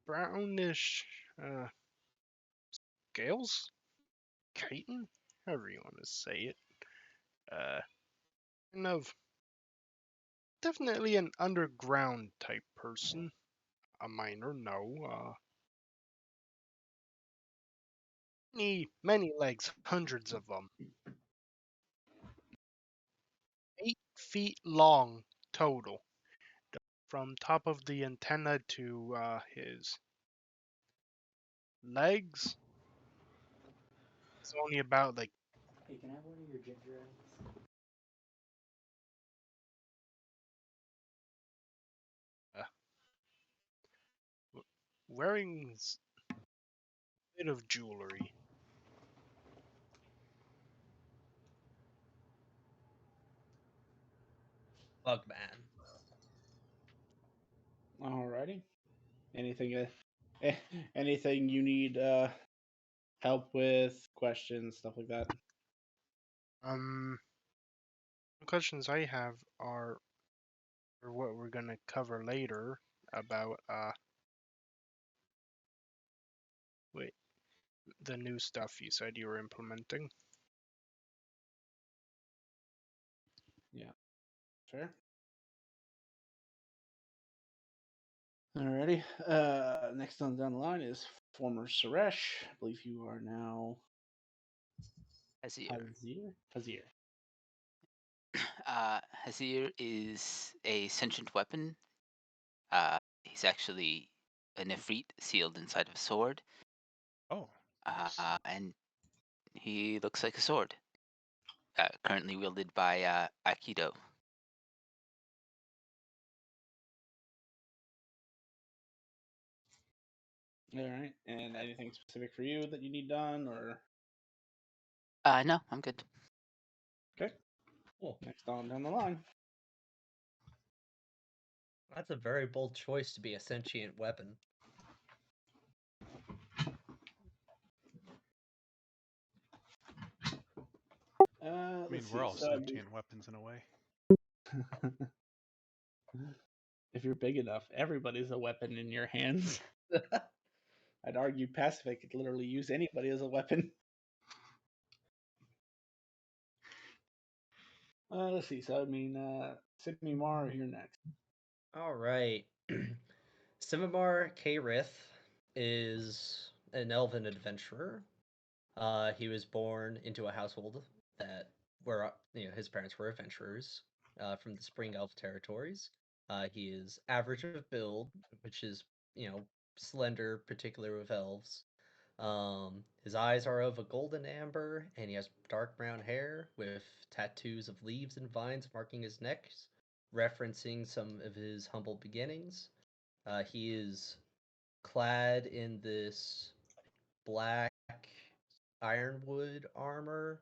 brownish scales, chitin, however you want to say it. Uh, kind of definitely an underground type person. A miner, no. Many legs, hundreds of them. 8 feet long total, from top of the antenna to his legs. It's only about like Hey, can I have one of your ginger ales? uh, wearing a bit of jewelry. Bugman. Alrighty. Anything? Anything you need help with? Questions, stuff like that. Um, the questions I have are for what we're gonna cover later about wait, the new stuff you said you were implementing. Yeah. Fair. Alrighty. Next on down the line is former Suresh. I believe you are now Hazir. Hazir. Hazir is a sentient weapon. He's actually a Nefrit sealed inside of a sword. Oh. And he looks like a sword. Currently wielded by Aikido. All right. And anything specific for you that you need done, or No, I'm good. okay? Cool. Next on down the line. That's a very bold choice to be a sentient weapon. I mean, Let's we're see. all So sentient weapons in a way. if you're big enough, everybody's a weapon in your hands. I'd argue Pacific could literally use anybody as a weapon. Let's see. So I mean, Sydney Mar, you're next. All right. Simimar Kairith is an elven adventurer. He was born into a household that where his parents were adventurers from the Spring Elf territories. He is average of build, which is slender, particular with elves. His eyes are of a golden amber, and he has dark brown hair with tattoos of leaves and vines marking his neck, referencing some of his humble beginnings. He is clad in this black ironwood armor.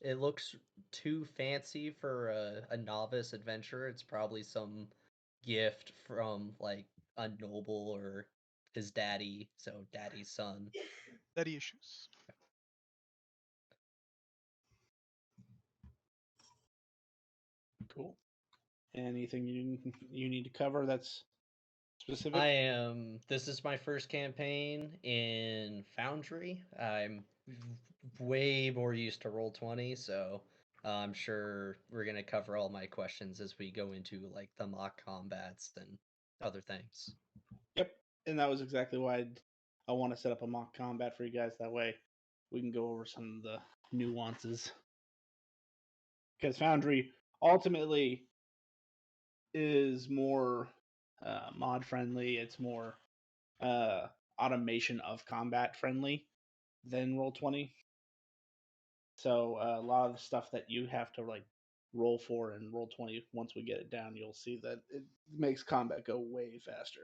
It looks too fancy for a novice adventurer. It's probably some gift from like a noble or his daddy, so daddy's son. Daddy issues. Cool. Anything you need to cover that's specific? This is my first campaign in Foundry. I'm way more used to Roll20, so I'm sure we're gonna cover all my questions as we go into like the mock combats and other things. Yep. And that was exactly why I want to set up a mock combat for you guys. That way we can go over some of the nuances. Because Foundry ultimately is more mod friendly. It's more automation of combat friendly than Roll20. So a lot of the stuff that you have to like roll for in Roll20, once we get it down, you'll see that it makes combat go way faster.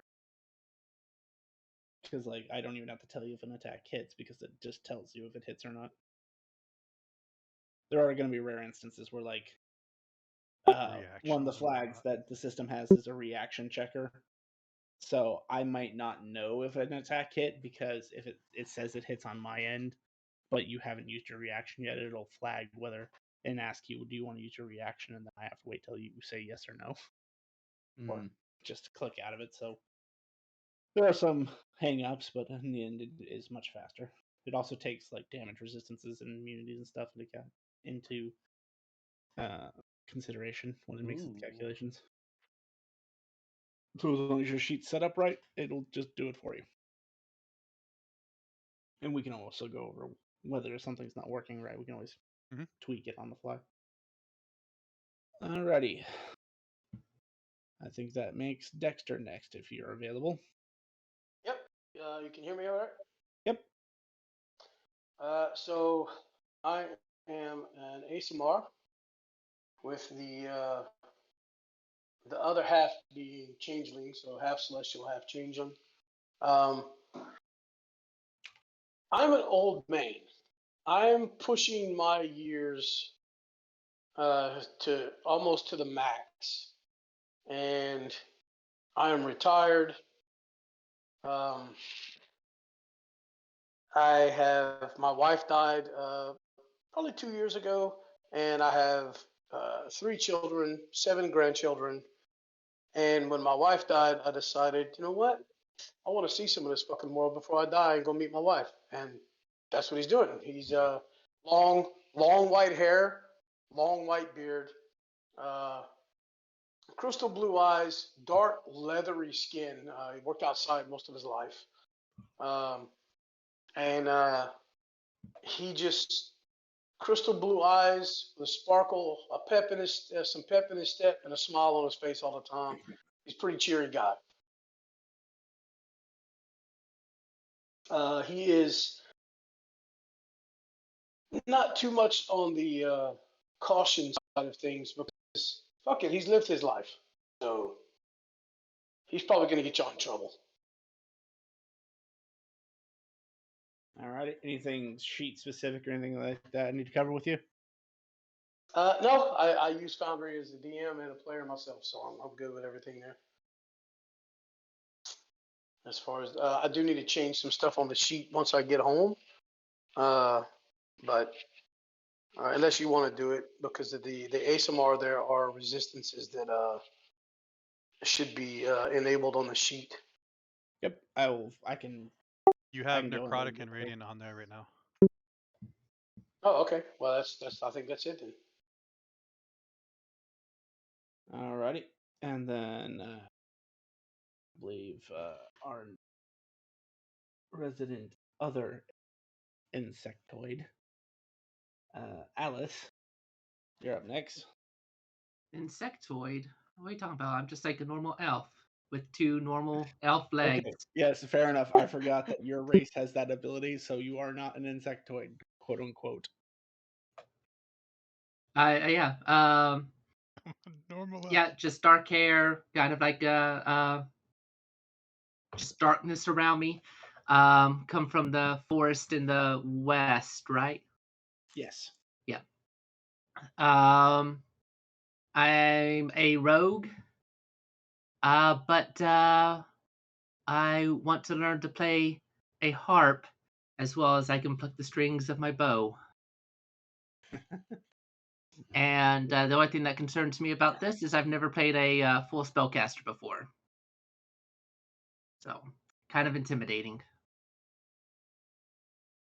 Because like I don't even have to tell you if an attack hits because it just tells you if it hits or not. There are going to be rare instances where like one of the flags that the system has is a reaction checker. So I might not know if an attack hit because if it says it hits on my end, but you haven't used your reaction yet, it'll flag whether and ask you, do you want to use your reaction? And then I have to wait till you say yes or no, or just click out of it. So There are some hang-ups, but in the end, it is much faster. It also takes like damage resistances and immunities and stuff into consideration when it makes its calculations. So as long as your sheet's set up right, it'll just do it for you. And we can also go over whether something's not working right. We can always tweak it on the fly. Alrighty. I think that makes Dexter next if you're available. Yep. You can hear me all right? Yep. So I am an ASMR with the other half being changeling, so half celestial, half changeling. I'm an old man. I'm pushing my years to almost to the max, and I am retired. My wife died probably 2 years ago, and I have 3 children, 7 grandchildren. And when my wife died, I decided, you know what? I want to see some of this fucking world before I die and go meet my wife. And that's what he's doing. He's long white hair, long white beard, crystal blue eyes, dark leathery skin. He worked outside most of his life. And he just crystal blue eyes, with a sparkle, some pep in his step, and a smile on his face all the time. He's a pretty cheery guy. He is not too much on the caution side of things because fuck it, he's lived his life, so he's probably going to get y'all in trouble. All right. Anything sheet specific or anything like that I need to cover with you? No, I use Foundry as a DM and a player myself, so I'm good with everything there. As far as I do need to change some stuff on the sheet once I get home, but unless you want to do it, because of the ASMR, there are resistances that should be enabled on the sheet. Yep, I can. You have can go necrotic and radiant on there right now. Oh, okay. Well, that's I think that's it then. Alrighty, and then I believe our resident other insectoid, Alice, you're up next. Insectoid? What are you talking about? I'm just like a normal elf with 2 normal elf legs. Okay. Yes, fair enough. I forgot that your race has that ability, so you are not an insectoid, quote unquote. Yeah. Normal. Yeah, just dark hair, kind of like just darkness around me. Come from the forest in the west, right? Yes. Yeah. I'm a rogue. But I want to learn to play a harp as well as I can pluck the strings of my bow. And the only thing that concerns me about this is I've never played a full spellcaster before. So, kind of intimidating.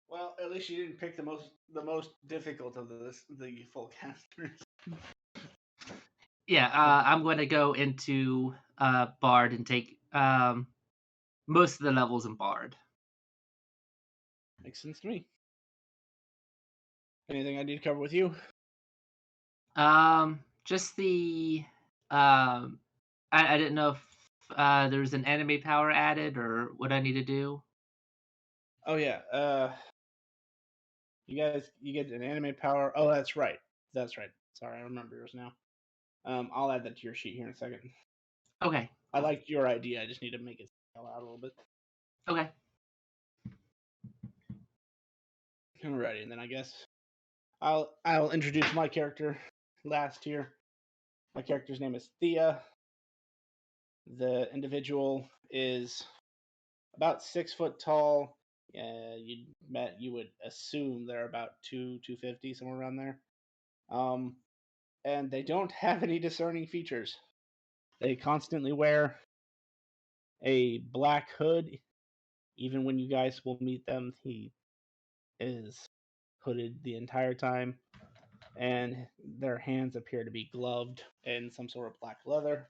Well, at least you didn't pick the most difficult of the full casters. Yeah, I'm going to go into Bard and take most of the levels in Bard. Makes sense to me. Anything I need to cover with you? Just the I didn't know if there's an anime power added or what I need to do. Oh yeah. You get an anime power. Oh, that's right. Sorry, I remember yours now. I'll add that to your sheet here in a second. Okay. I liked your idea. I just need to make it spell out a little bit. Okay. Alrighty, and then I guess I'll introduce my character last here. My character's name is Thea. The individual is about 6 foot tall. You would assume they're about 250, somewhere around there. And they don't have any discerning features. They constantly wear a black hood. Even when you guys will meet them, he is hooded the entire time, and their hands appear to be gloved in some sort of black leather.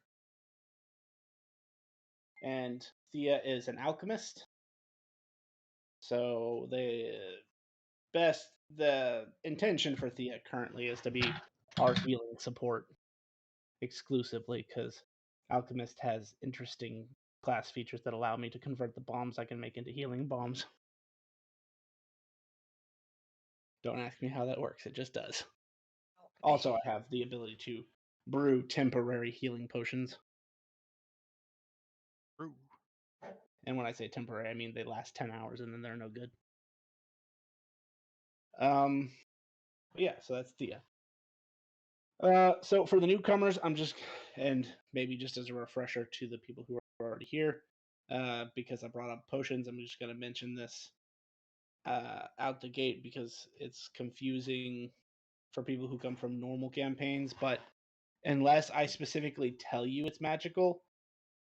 And Thea is an alchemist. So the intention for Thea currently is to be our healing support exclusively, because alchemist has interesting class features that allow me to convert the bombs I can make into healing bombs. Don't ask me how that works, it just does. Also, I have the ability to brew temporary healing potions. Brew. And when I say temporary, I mean they last 10 hours and then they're no good. Yeah, so that's Thea. So for the newcomers, and maybe just as a refresher to the people who are already here, because I brought up potions, I'm just going to mention this out the gate because it's confusing for people who come from normal campaigns. But unless I specifically tell you it's magical,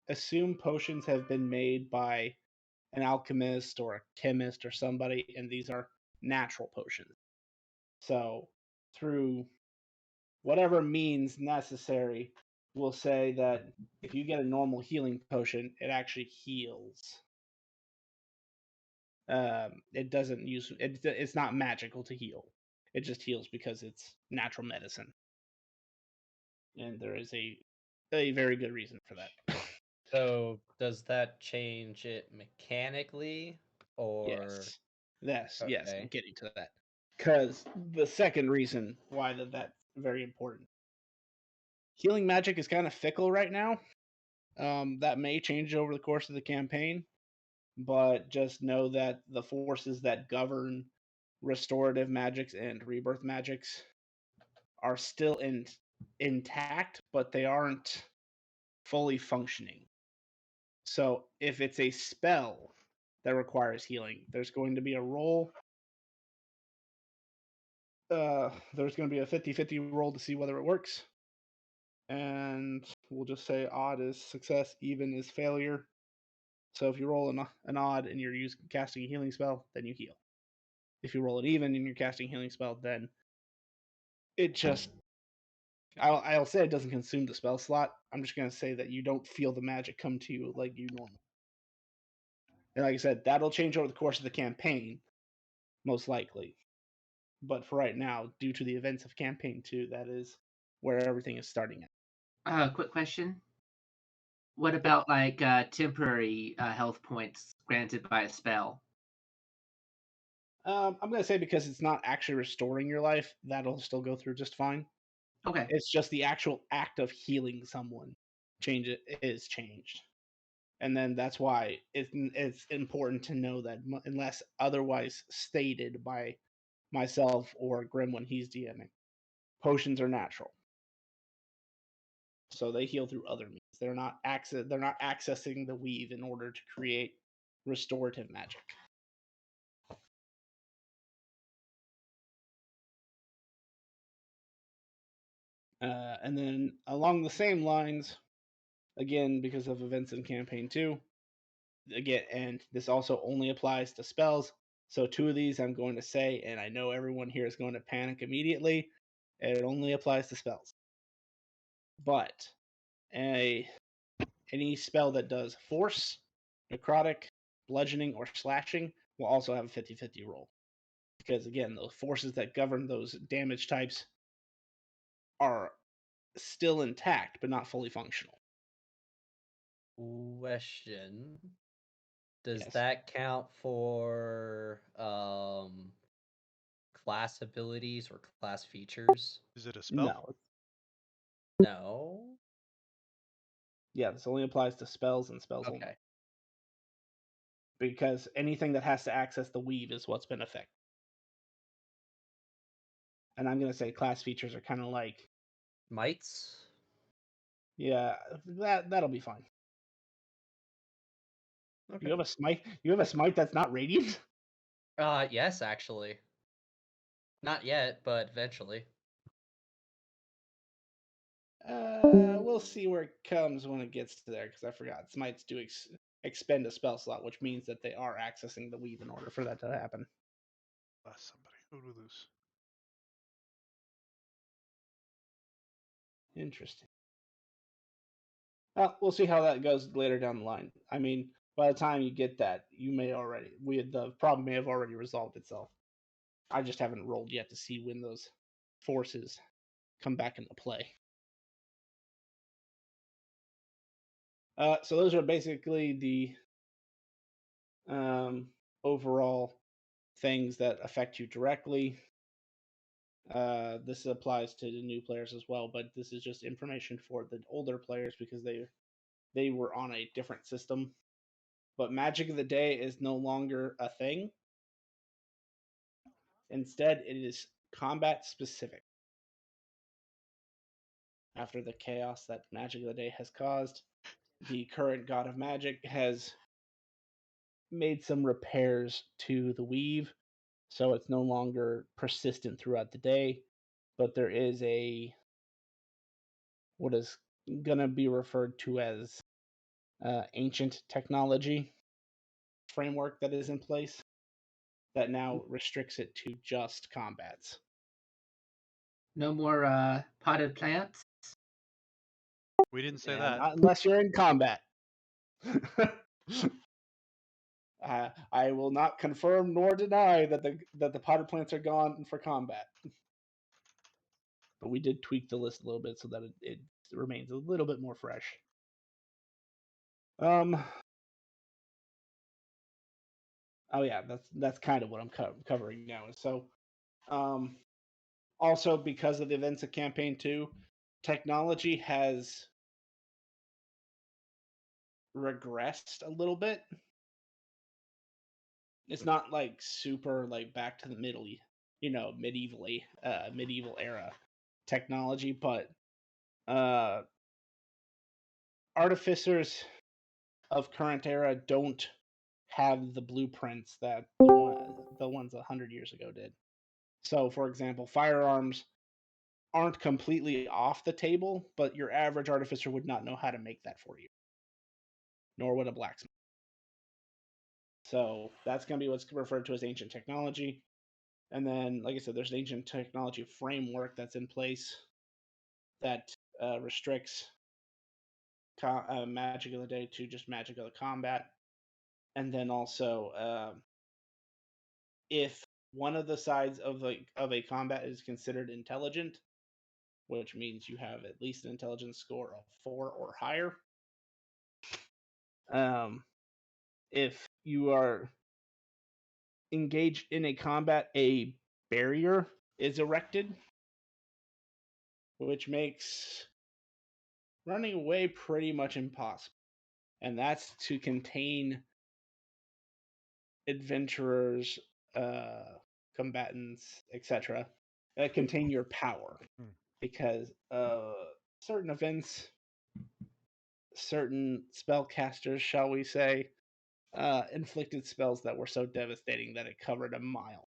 assume potions have been made by an alchemist or a chemist or somebody, and these are natural potions. So through whatever means necessary, we'll say that if you get a normal healing potion, it actually heals. It doesn't use it. It's not magical to heal. It just heals because it's natural medicine, and there is a very good reason for that. So does that change it mechanically, or Yes, I'm okay? getting to that. Because the second reason why that's very important. Healing magic is kind of fickle right now. That may change over the course of the campaign, but just know that the forces that govern restorative magics and rebirth magics are still intact, but they aren't fully functioning. So if it's a spell that requires healing, there's going to be a roll. There's going to be a 50-50 roll to see whether it works. And we'll just say odd is success, even is failure. So if you roll an odd and you're casting a healing spell, then you heal. If you roll an even and you're casting a healing spell, then it just I'll say it doesn't consume the spell slot. I'm just gonna say that you don't feel the magic come to you like you normally. And like I said, that'll change over the course of the campaign, most likely. But for right now, due to the events of campaign 2, that is where everything is starting at. Quick question. What about like temporary health points granted by a spell? I'm gonna say because it's not actually restoring your life, that'll still go through just fine. Okay. It's just the actual act of healing someone is changed. And then that's why it's important to know that unless otherwise stated by myself or Grim when he's DMing, potions are natural. So they heal through other means. They're not accessing the weave in order to create restorative magic. And then along the same lines, again, because of events in campaign 2, again, and this also only applies to spells. So 2 of these I'm going to say, and I know everyone here is going to panic immediately. It only applies to spells. But any spell that does force, necrotic, bludgeoning, or slashing will also have a 50-50 roll. Because again, the forces that govern those damage types are still intact, but not fully functional. Question. Does Yes. that count for class abilities or class features? Is it a spell? No. Yeah, this only applies to spells and spells only. Because anything that has to access the weave is what's been affected. And I'm going to say class features are kind of like mites. Yeah, that'll be fine. Okay. You have a smite. You have a smite that's not radiant. Yes, actually. Not yet, but eventually. we'll see where it comes when it gets to there, because I forgot. Smites do expend a spell slot, which means that they are accessing the weave in order for that to happen. Somebody. Who do we lose? Interesting. We'll see how that goes later down the line. I mean, by the time you get that, the problem may have already resolved itself. I just haven't rolled yet to see when those forces come back into play. So those are basically the overall things that affect you directly. This applies to the new players as well, but this is just information for the older players because they were on a different system. But Magic of the Day is no longer a thing. Instead, it is combat specific. After the chaos that Magic of the Day has caused, the current God of Magic has made some repairs to the weave, so it's no longer persistent throughout the day, but there is what is going to be referred to as ancient technology framework that is in place that now restricts it to just combats. No more potted plants. We didn't say Yeah, that. not unless you're in combat. I will not confirm nor deny that the potted plants are gone for combat. But we did tweak the list a little bit so that it remains a little bit more fresh. Oh yeah, that's kind of what I'm covering now. So, also because of the events of Campaign 2, technology has regressed a little bit. It's not like super like back to the medieval era technology, but artificers of current era don't have the blueprints that the ones 100 years ago did. So, for example, firearms aren't completely off the table, but your average artificer would not know how to make that for you, nor would a blacksmith. So that's going to be what's referred to as ancient technology. And then, like I said, there's an ancient technology framework that's in place that restricts Magic of the Day to just Magic of the Combat. And then also, if one of the sides of a combat is considered intelligent, which means you have at least an intelligence score of 4 or higher, if you are engaged in a combat, a barrier is erected, which makes running away pretty much impossible. And that's to contain adventurers, combatants, etc., that contain your power. Because certain events, certain spellcasters, shall we say, inflicted spells that were so devastating that it covered a mile.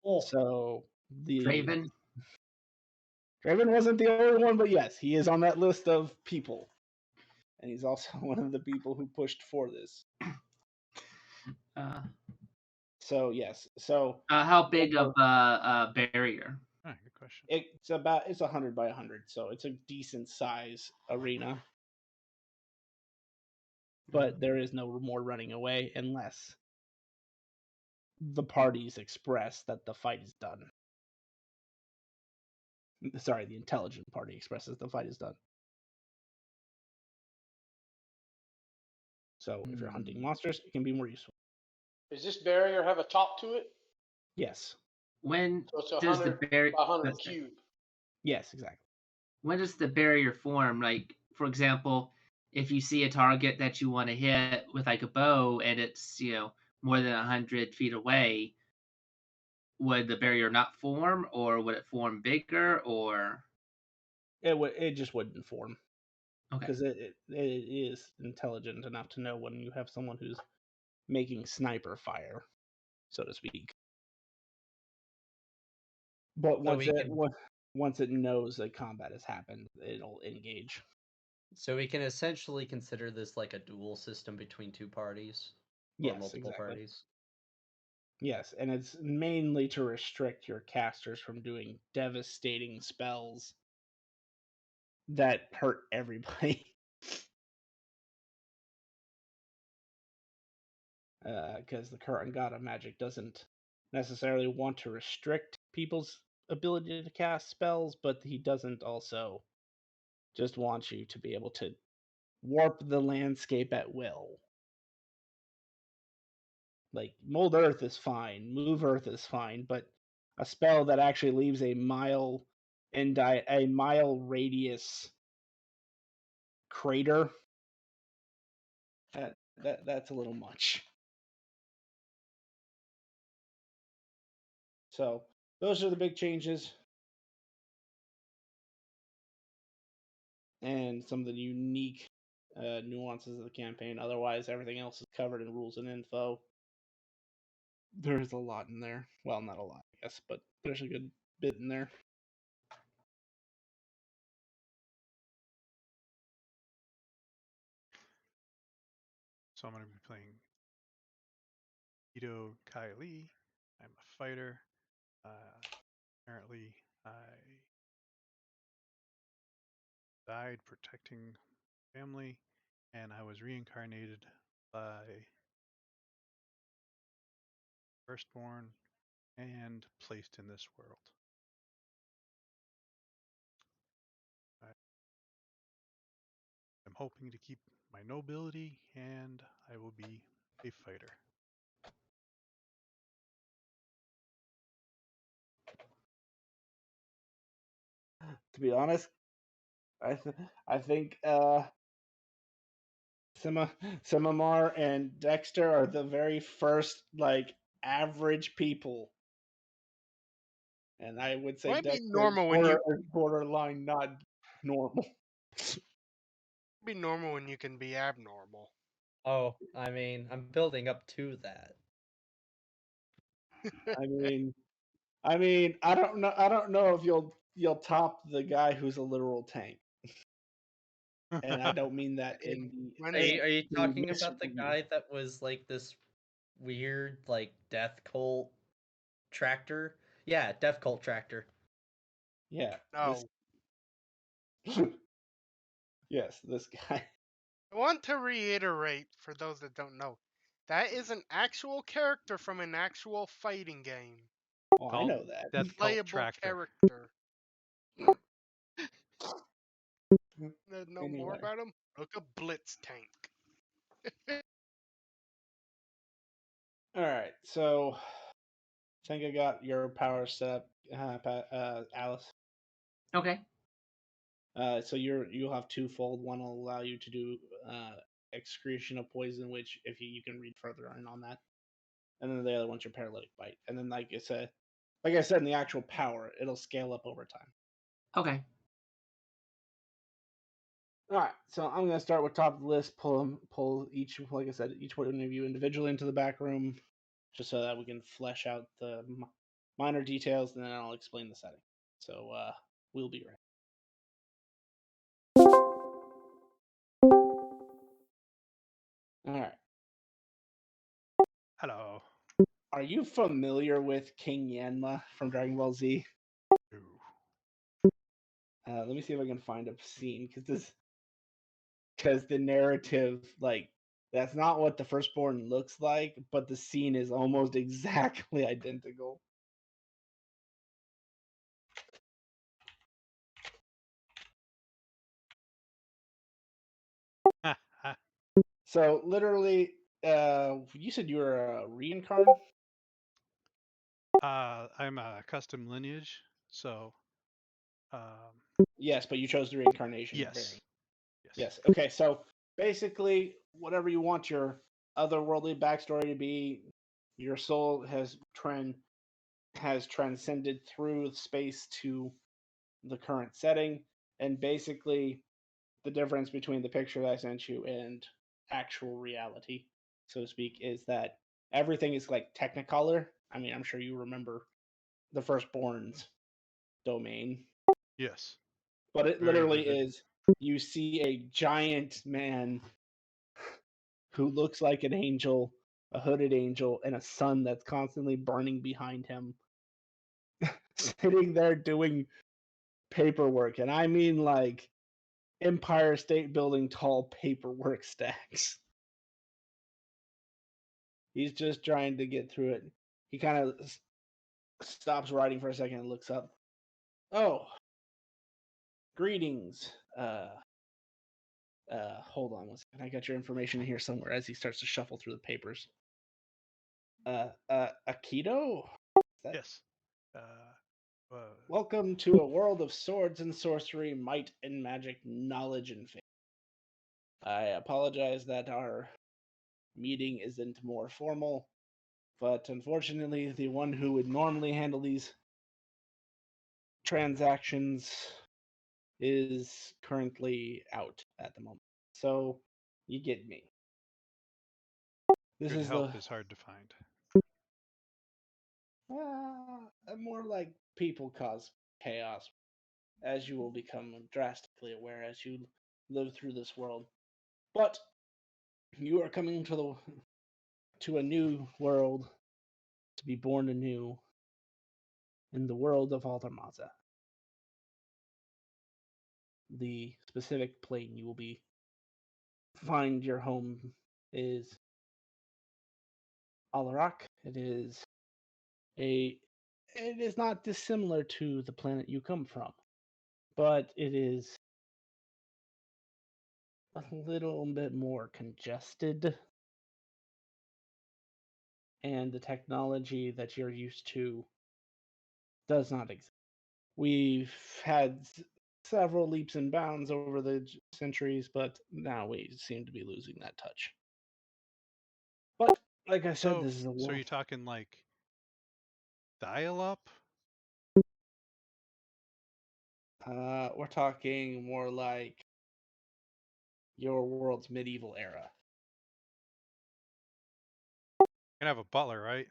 Oh. So Draven. Draven wasn't the only one, but yes, he is on that list of people. And he's also one of the people who pushed for this. So yes. So how big of a barrier? Good question. It's 100 by 100, so it's a decent size arena. But there is no more running away unless the parties express that the fight is done. Sorry, the intelligent party expresses the fight is done. So if you're hunting monsters, it can be more useful. Does this barrier have a top to it? Yes. When So it's does the 100 barrier? by 100 cube. Yes, exactly. When does the barrier form? Like, for example, if you see a target that you want to hit with like a bow and it's more than 100 feet away, would the barrier not form, or would it form bigger, or it just wouldn't form. Okay. Because it is intelligent enough to know when you have someone who's making sniper fire, so to speak. But once it knows that combat has happened, it'll engage. So we can essentially consider this like a duel system between two parties or Yes, multiple exactly. parties. Yes, and it's mainly to restrict your casters from doing devastating spells that hurt everybody. Because the current god of magic doesn't necessarily want to restrict people's ability to cast spells, but he doesn't also just want you to be able to warp the landscape at will. Like, mold earth is fine, move earth is fine, but a spell that actually leaves a mile a mile radius crater, that's a little much. So those are the big changes, and some of the unique nuances of the campaign. Otherwise, everything else is covered in rules and info. There's a lot in there. Well, not a lot, I guess, but there's a good bit in there. So I'm going to be playing Ito Kai Lee. I'm a fighter. Apparently, I died protecting family, and I was reincarnated by firstborn and placed in this world. I'm hoping to keep my nobility, and I will be a fighter. To be honest, I think Simamar and Dexter are the very first like average people, and I would say Might be Dexter is normal when you borderline not normal. be normal when you can be abnormal. Oh, I mean, I'm building up to that. I mean, I don't know. I don't know if you'll top the guy who's a literal tank, and I don't mean that in When Are you the talking mystery about the view. guy that was like this weird like death cult tractor? Yeah, death cult tractor. Yeah. no, Yes, this guy. I want to reiterate for those that don't know, that is an actual character from an actual fighting game. Oh, I Called know that. Death Cult Playable Tractor. character. Know more Anyway, about him? Look up Blitz Tank. all right. So, I think I got your power set up, Alice. Okay. So you'll have twofold. One will allow you to do excretion of poison, which if you can read further on that, and then the other one's your paralytic bite. And then like I said in the actual power, it'll scale up over time. Okay. All right, so I'm gonna start with top of the list. Pull each, like I said, each one of you individually into the back room, just so that we can flesh out the minor details, and then I'll explain the setting. So we'll be right. All right. Hello. Are you familiar with King Yanma from Dragon Ball Z? Ooh. Let me see if I can find a scene because the narrative, like, that's not what the firstborn looks like, but the scene is almost exactly identical. So literally, you said you were a reincarn. I'm a custom lineage, so Yes, but you chose the reincarnation yes, variant. yes. Yes. Okay. So basically, whatever you want your otherworldly backstory to be, your soul has transcended through space to the current setting, and basically the difference between the picture that I sent you and actual reality, so to speak, is that everything is like Technicolor. I mean, I'm sure you remember the Firstborn's domain. Yes. But it Very literally vivid. is. You see a giant man who looks like an angel, a hooded angel, and a sun that's constantly burning behind him, sitting there doing paperwork. And I mean like Empire State Building tall paperwork stacks. He's just trying to get through it. He kind of stops writing for a second and looks up. Oh, greetings. Hold on one second. I got your information here somewhere as he starts to shuffle through the papers. Aikido? Yes. Welcome to a world of swords and sorcery, might and magic, knowledge and faith. I apologize that our meeting isn't more formal, but unfortunately, the one who would normally handle these transactions is currently out at the moment. So, you get me. This Good is help is hard to find. more like people cause chaos, as you will become drastically aware as you live through this world. But you are coming to a new world, to be born anew in the world of Aldermaza. The specific plane you will be find your home is Alarak. It is not dissimilar to the planet you come from, but it is a little bit more congested, and the technology that you're used to does not exist. We've had several leaps and bounds over the centuries, but now we seem to be losing that touch. But like I said, this is a So war. you're talking like dial up? We're talking more like your world's medieval era. Can have a butler, right?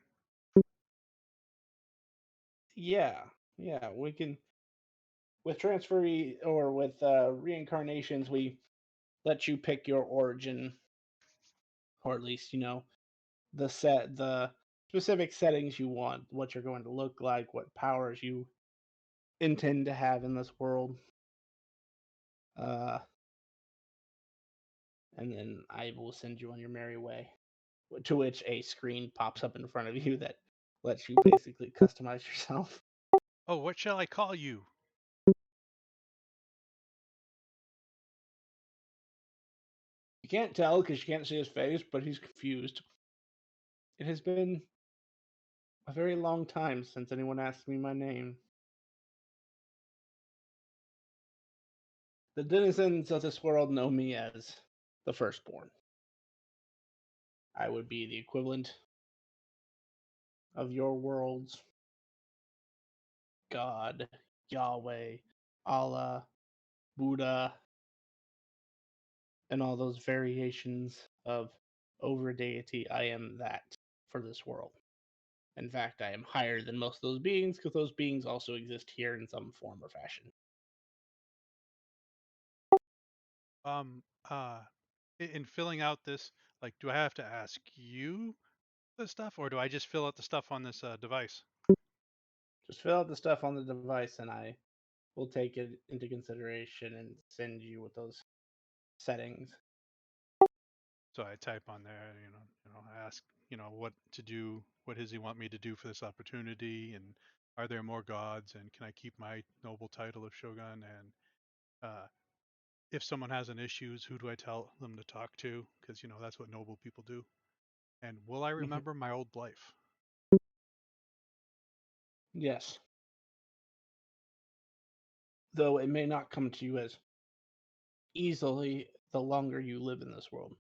Yeah, we can with transfer or with reincarnations, we let you pick your origin, or at least the specific settings you want, what you're going to look like, what powers you intend to have in this world. Uh, and then I will send you on your merry way. To which a screen pops up in front of you that lets you basically customize yourself. Oh, what shall I call you? You can't tell because you can't see his face, but he's confused. It has been a very long time since anyone asked me my name. The denizens of this world know me as the firstborn. I would be the equivalent of your world's God, Yahweh, Allah, Buddha, and all those variations of over deity. I am that for this world. In fact, I am higher than most of those beings because those beings also exist here in some form or fashion. Um, uh, in filling out this, like, do I have to ask you the stuff, or do I just fill out the stuff on this device? Just fill out the stuff on the device, and I will take it into consideration and send you with those settings. So I type on there, I ask, what to do, what does he want me to do for this opportunity, and are there more gods, and can I keep my noble title of Shogun, and if someone has an issues, who do I tell them to talk to? Because that's what noble people do. And will I remember my old life? Yes. Though it may not come to you as easily the longer you live in this world.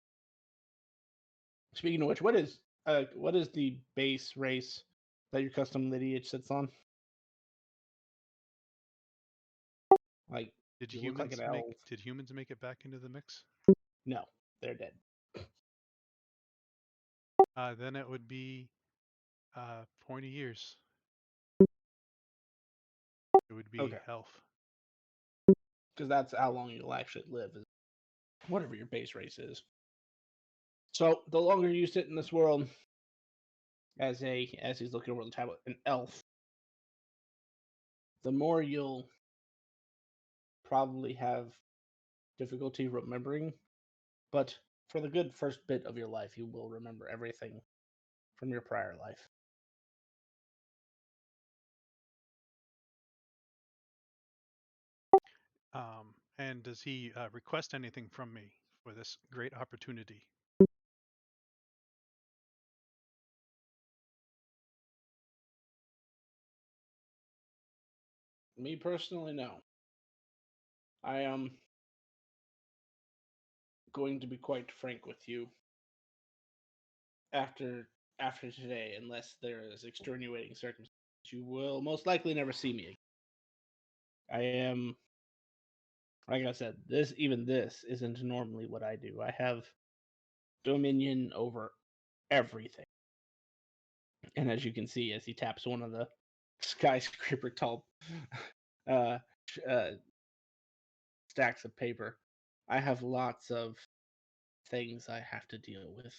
Speaking of which, what is the base race that your custom lineage sits on? Like, Did you look like humans an make elf. did humans make it back into the mix? No, they're dead. Then it would be pointy years. It would be Okay. health. because that's how long you'll actually live, is whatever your base race is. So the longer you sit in this world as he's looking over the tablet, an elf, the more you'll probably have difficulty remembering. But for the good first bit of your life, you will remember everything from your prior life. And does he request anything from me for this great opportunity? Me personally, no. I am going to be quite frank with you. After today, unless there is extenuating circumstances, you will most likely never see me again. I am, like I said, this isn't normally what I do. I have dominion over everything. And as you can see, as he taps one of the skyscraper tall uh, uh, stacks of paper, I have lots of things I have to deal with.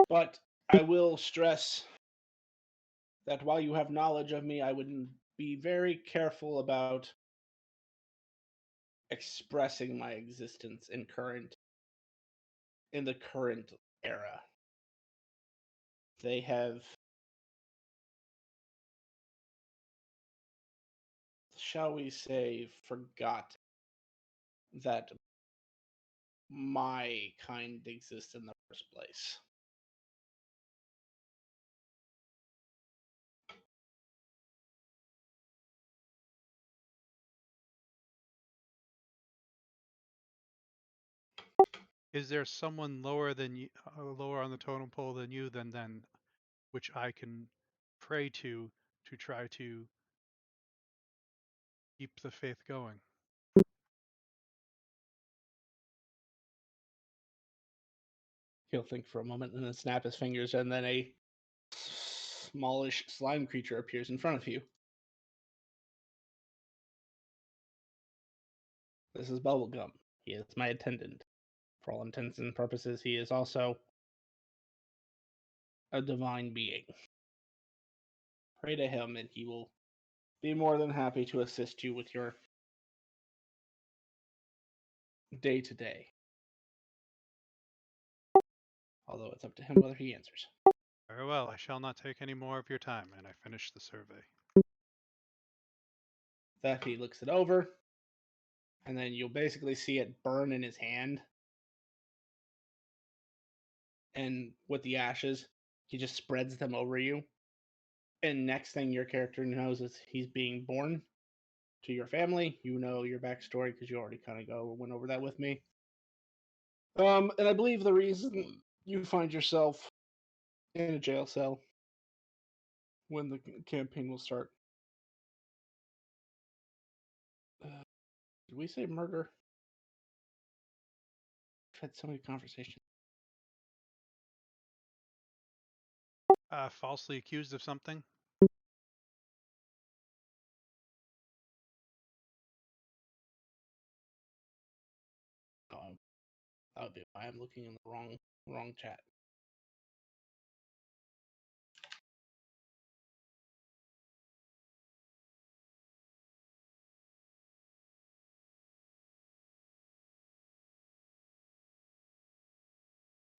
But I will stress that while you have knowledge of me, I would be very careful about expressing my existence in the current era. They have, shall we say, forgot that my kind exists in the first place. Is there someone lower than you, lower on the totem pole than you, than which I can pray to try to keep the faith going? He'll think for a moment and then snap his fingers, and then a smallish slime creature appears in front of you. This is Bubblegum. He is my attendant. For all intents and purposes, he is also a divine being. Pray to him, and he will be more than happy to assist you with your day to day. Although it's up to him whether he answers. Very well, I shall not take any more of your time, and I finish the survey. That he looks it over, and then you'll basically see it burn in his hand. And with the ashes, he just spreads them over you. And next thing your character knows is he's being born to your family. You know your backstory because you already kind of went over that with me. And I believe the reason you find yourself in a jail cell when the campaign will start. Did we say murder? I've had so many conversations. Falsely accused of something? Oh, that would be why I'm looking in the wrong chat.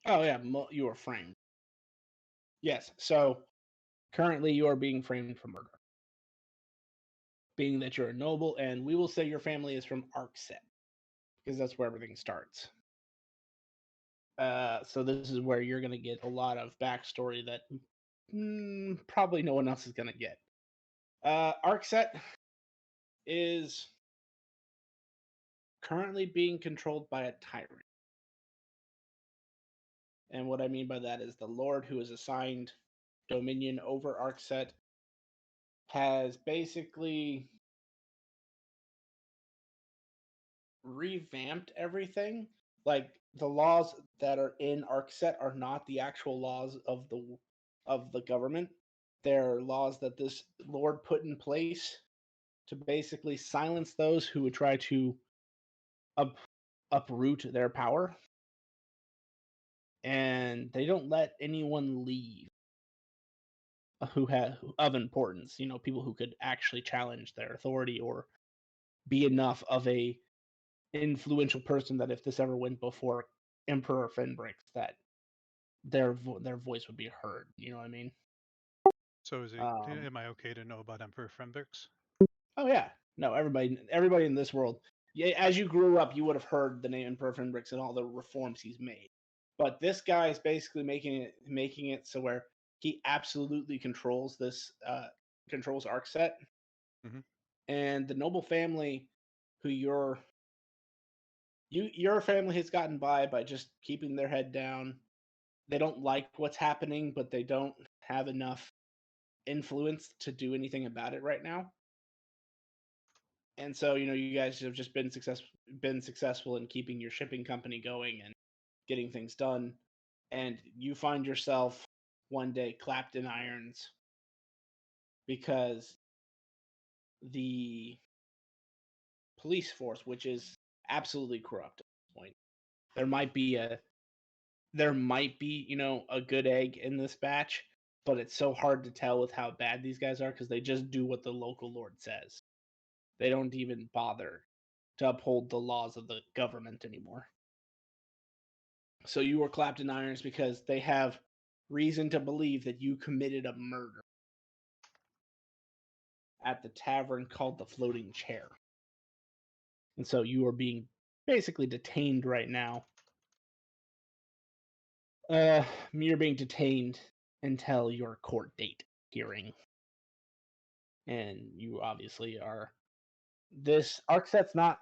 Oh yeah, you are framed. Yes, so currently you are being framed for murder. Being that you're a noble, and we will say your family is from Arcset, because that's where everything starts. So this is where you're going to get a lot of backstory that probably no one else is going to get. Arcset is currently being controlled by a tyrant. And what I mean by that is the Lord who is assigned dominion over Arcset has basically revamped everything. Like the laws that are in Arcset are not the actual laws of the government. They're laws that this Lord put in place to basically silence those who would try to uproot their power. And they don't let anyone leave who have of importance, people who could actually challenge their authority or be enough of a influential person that if this ever went before Emperor Fenbrix, that their voice would be heard. You know what I mean? So am I okay to know about Emperor Frembix? Oh yeah, no, everybody in this world. Yeah, as you grew up, you would have heard the name Emperor Fenbrix and all the reforms he's made. But this guy is basically making it so where he absolutely controls controls Arcset, and the noble family who your family has gotten by just keeping their head down. They don't like what's happening, but they don't have enough influence to do anything about it right now. And so, you guys have just been successful in keeping your shipping company going and getting things done. And you find yourself one day clapped in irons because the police force, which is absolutely corrupt at this point, there might be, a good egg in this batch, but it's so hard to tell with how bad these guys are because they just do what the local lord says. They don't even bother to uphold the laws of the government anymore. So you were clapped in irons because they have reason to believe that you committed a murder at the tavern called the Floating Chair. And so you are being basically detained right now. You're being detained until your court date hearing. And you obviously are. This Arcset's not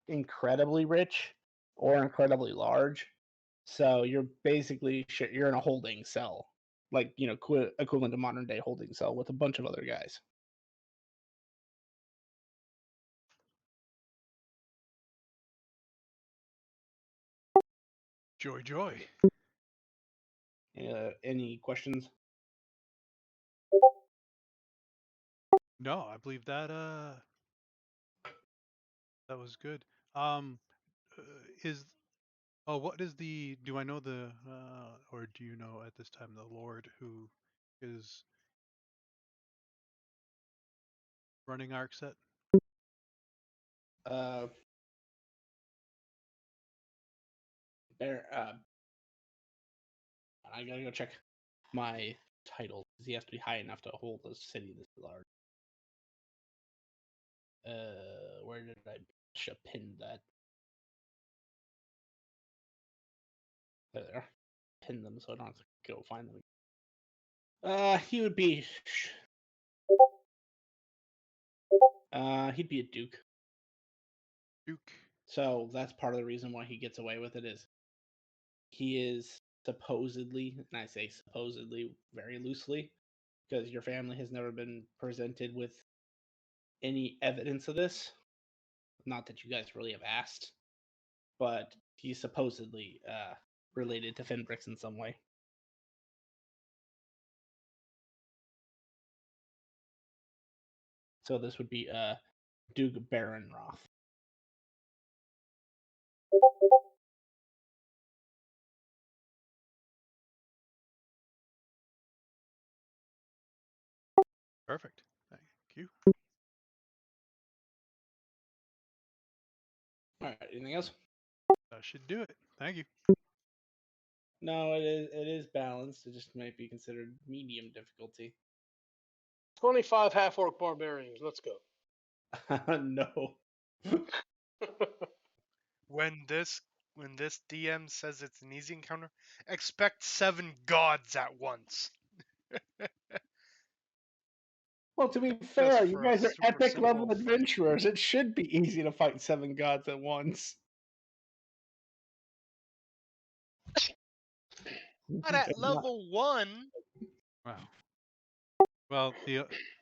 incredibly rich or incredibly large, so you're basically you're in a holding cell, like equivalent to modern day holding cell with a bunch of other guys. Joy. Any questions? No, I believe that that was good. What is the? Do I know or do you know at this time the Lord who is running Arcset? I gotta go check my title because he has to be high enough to hold a city this large. Where did I pin that? There. Pin them so I don't have to go find them. He would be. He'd be a duke. Duke. So that's part of the reason why he gets away with it is he is supposedly, and I say supposedly very loosely, because your family has never been presented with any evidence of this. Not that you guys really have asked, but he's supposedly related to Fenbrix in some way. So this would be Duke Baron Roth. Perfect. Thank you. All right. Anything else? That should do it. Thank you. No, it is balanced. It just might be considered medium difficulty. 25 half-orc barbarians. Let's go. No. When this DM says it's an easy encounter, expect 7 gods at once. Well, to be fair, you for guys a are super epic level simple fight. adventurers. It should be easy to fight 7 gods at once. Not at level 1. Wow. Well,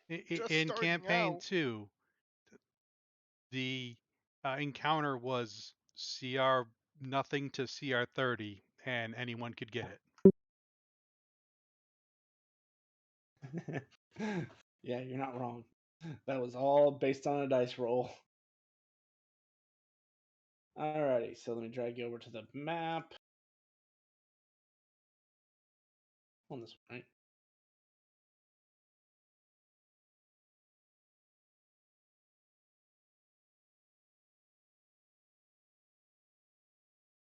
in campaign 2, the encounter was CR nothing to CR 30, and anyone could get it. Yeah, you're not wrong. That was all based on a dice roll. Alrighty, so let me drag you over to the map. On this one, right?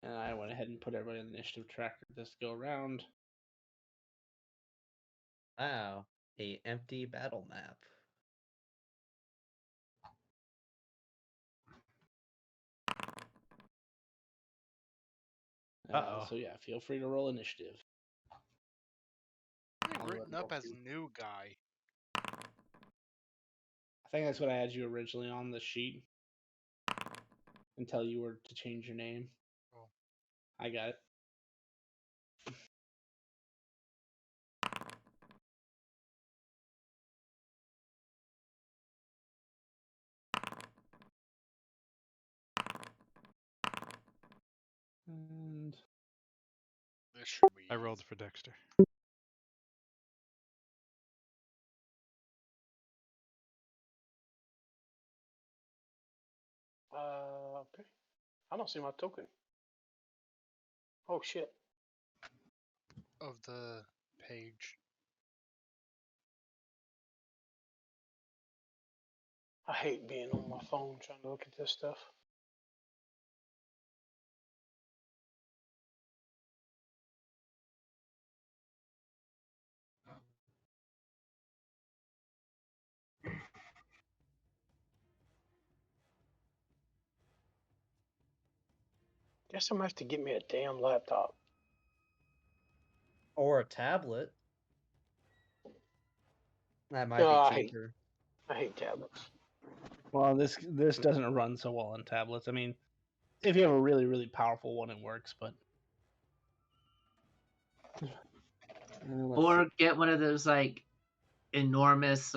And I went ahead and put everybody on the initiative tracker this go around. Wow, a empty battle map. Uh-oh. So yeah, feel free to roll initiative. I'm written up as new guy. I think that's what I had you originally on the sheet until you were to change your name. Oh. I got it. And This should be. I rolled for Dexter. Okay. I don't see my token. Oh shit. Of the page. I hate being on my phone trying to look at this stuff. Guess I'm gonna have to get me a damn laptop. Or a tablet. That might No, be I cheaper. hate tablets. well, this doesn't run so well on tablets. I mean, if you have a really, really powerful one, it works, but Or get one of those like enormous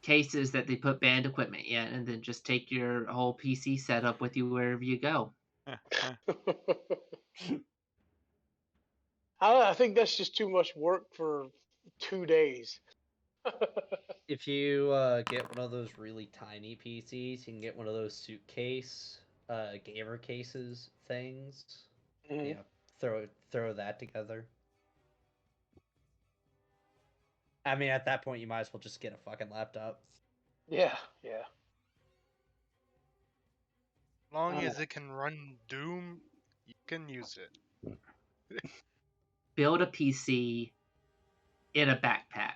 cases that they put band equipment in, and then just take your whole PC setup with you wherever you go. I think that's just too much work for 2 days. If you get one of those really tiny PCs, you can get one of those suitcase, gamer cases things. Mhm. Yeah, throw that together. I mean, at that point, you might as well just get a fucking laptop. Yeah, yeah. As long as it can run Doom, you can use it. Build a PC in a backpack.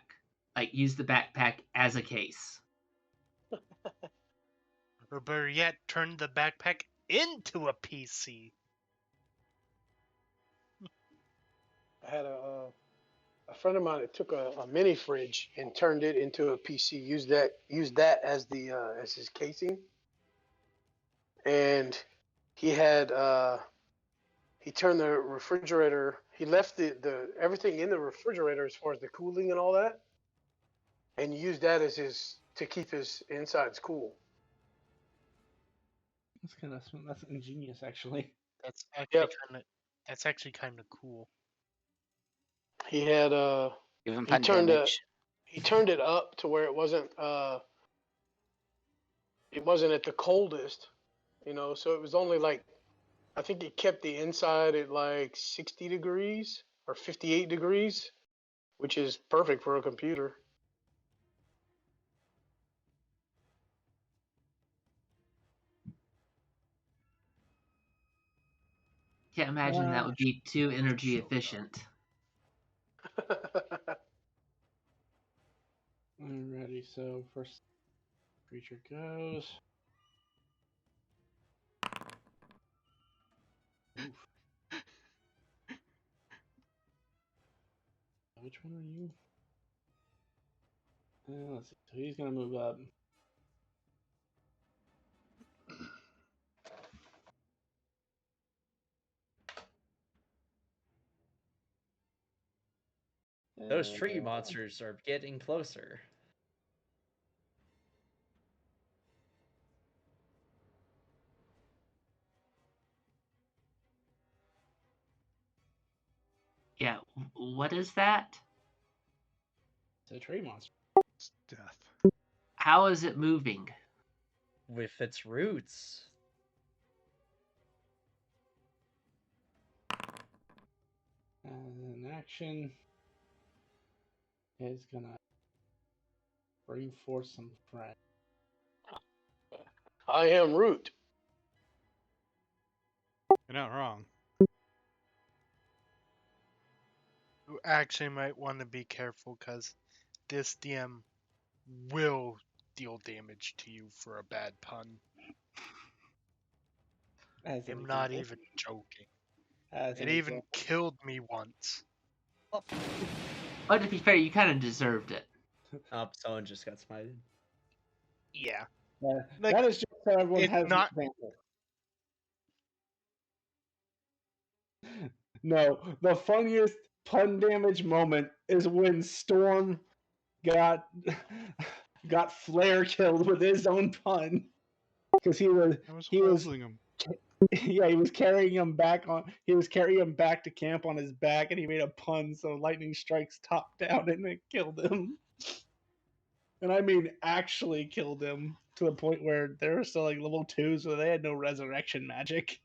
Like, use the backpack as a case. Or better yet, turn the backpack into a PC. I had a friend of mine that took a mini fridge and turned it into a PC. Used that as the as his casing, and he had he turned the refrigerator. He left the everything in the refrigerator as far as the cooling and all that, and used that as his to keep his insides cool. that's ingenious, actually. That's actually Yep. kind of cool. He had Given he turned pandemic, it up to where it wasn't at the coldest, so it was only like, I think it kept the inside at like 60 degrees or 58 degrees, which is perfect for a computer. Can't imagine that would be too energy efficient. Alrighty, so first creature goes. Oof. Which one are you? Let's see. So he's gonna move up. Those tree monsters are getting closer. Yeah, what is that? a tree monster. It's death. How is it moving? With its roots. An action is gonna bring forth some friends. I am Root. You're not wrong. You actually might want to be careful because this DM will deal damage to you for a bad pun. As an I'm not example. even joking. As It an even example. killed me once. But to be fair, you kind of deserved it. Someone just got smited. Yeah. That is just so everyone it's has not- an example. No, the funniest pun damage moment is when Storm got flare killed with his own pun because I was holding him. yeah, he was carrying him back to camp on his back, and he made a pun so lightning strikes top down and it killed him. And I mean actually killed him to the point where they were still like level 2, so they had no resurrection magic.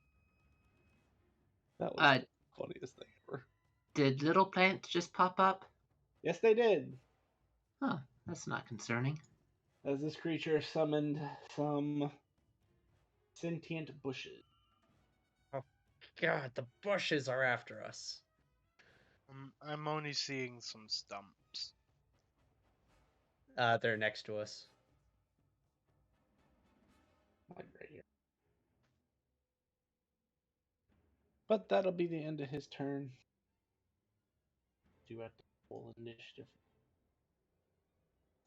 That was the funniest thing ever. Did little plants just pop up? Yes, they did. Huh, that's not concerning. As this creature summoned some sentient bushes. Oh, God, the bushes are after us. I'm only seeing some stumps. They're next to us. Like right here. But that'll be the end of his turn. Do have to roll initiative.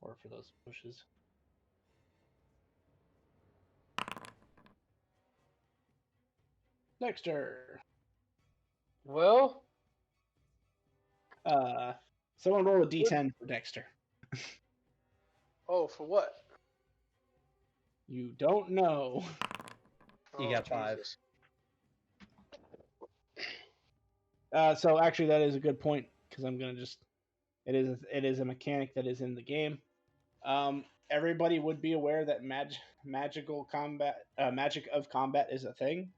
Or for those bushes. Dexter. Well, Someone roll a d10 for Dexter. oh, for what? You don't know. You Oh, got 5. Jesus. So actually, that is a good point because I'm gonna just. It is a mechanic that is in the game. Everybody would be aware that magical combat, magic of combat is a thing,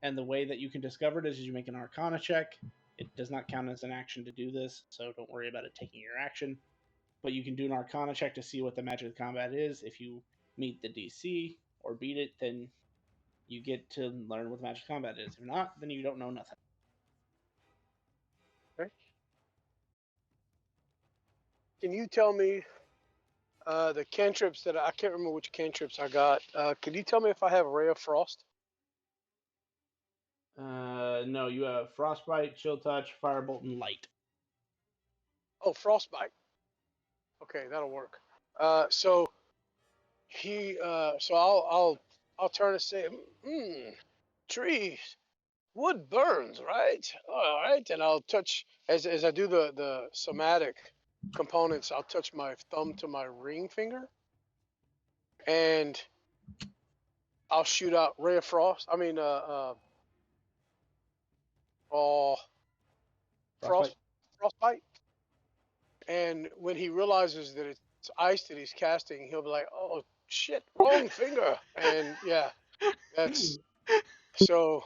and the way that you can discover it is you make an Arcana check. It does not count as an action to do this, so don't worry about it taking your action. But you can do an Arcana check to see what the magic of combat is. If you meet the DC or beat it, then you get to learn what magic combat is. If not, then you don't know nothing. Okay. Can you tell me the cantrips that I can't remember which cantrips I got? Could you tell me if I have Ray of Frost? No, you have Frostbite, Chill Touch, Firebolt, and Light. Oh, Frostbite. Okay, that'll work. So I'll turn and say, trees, wood burns, right? All right, and I'll touch as I do the somatic components. I'll touch my thumb to my ring finger, and I'll shoot out Ray of Frost. Oh, Frostbite. frostbite. And when he realizes that it's ice that he's casting, he'll be like, "Oh shit, wrong finger." And yeah, that's so.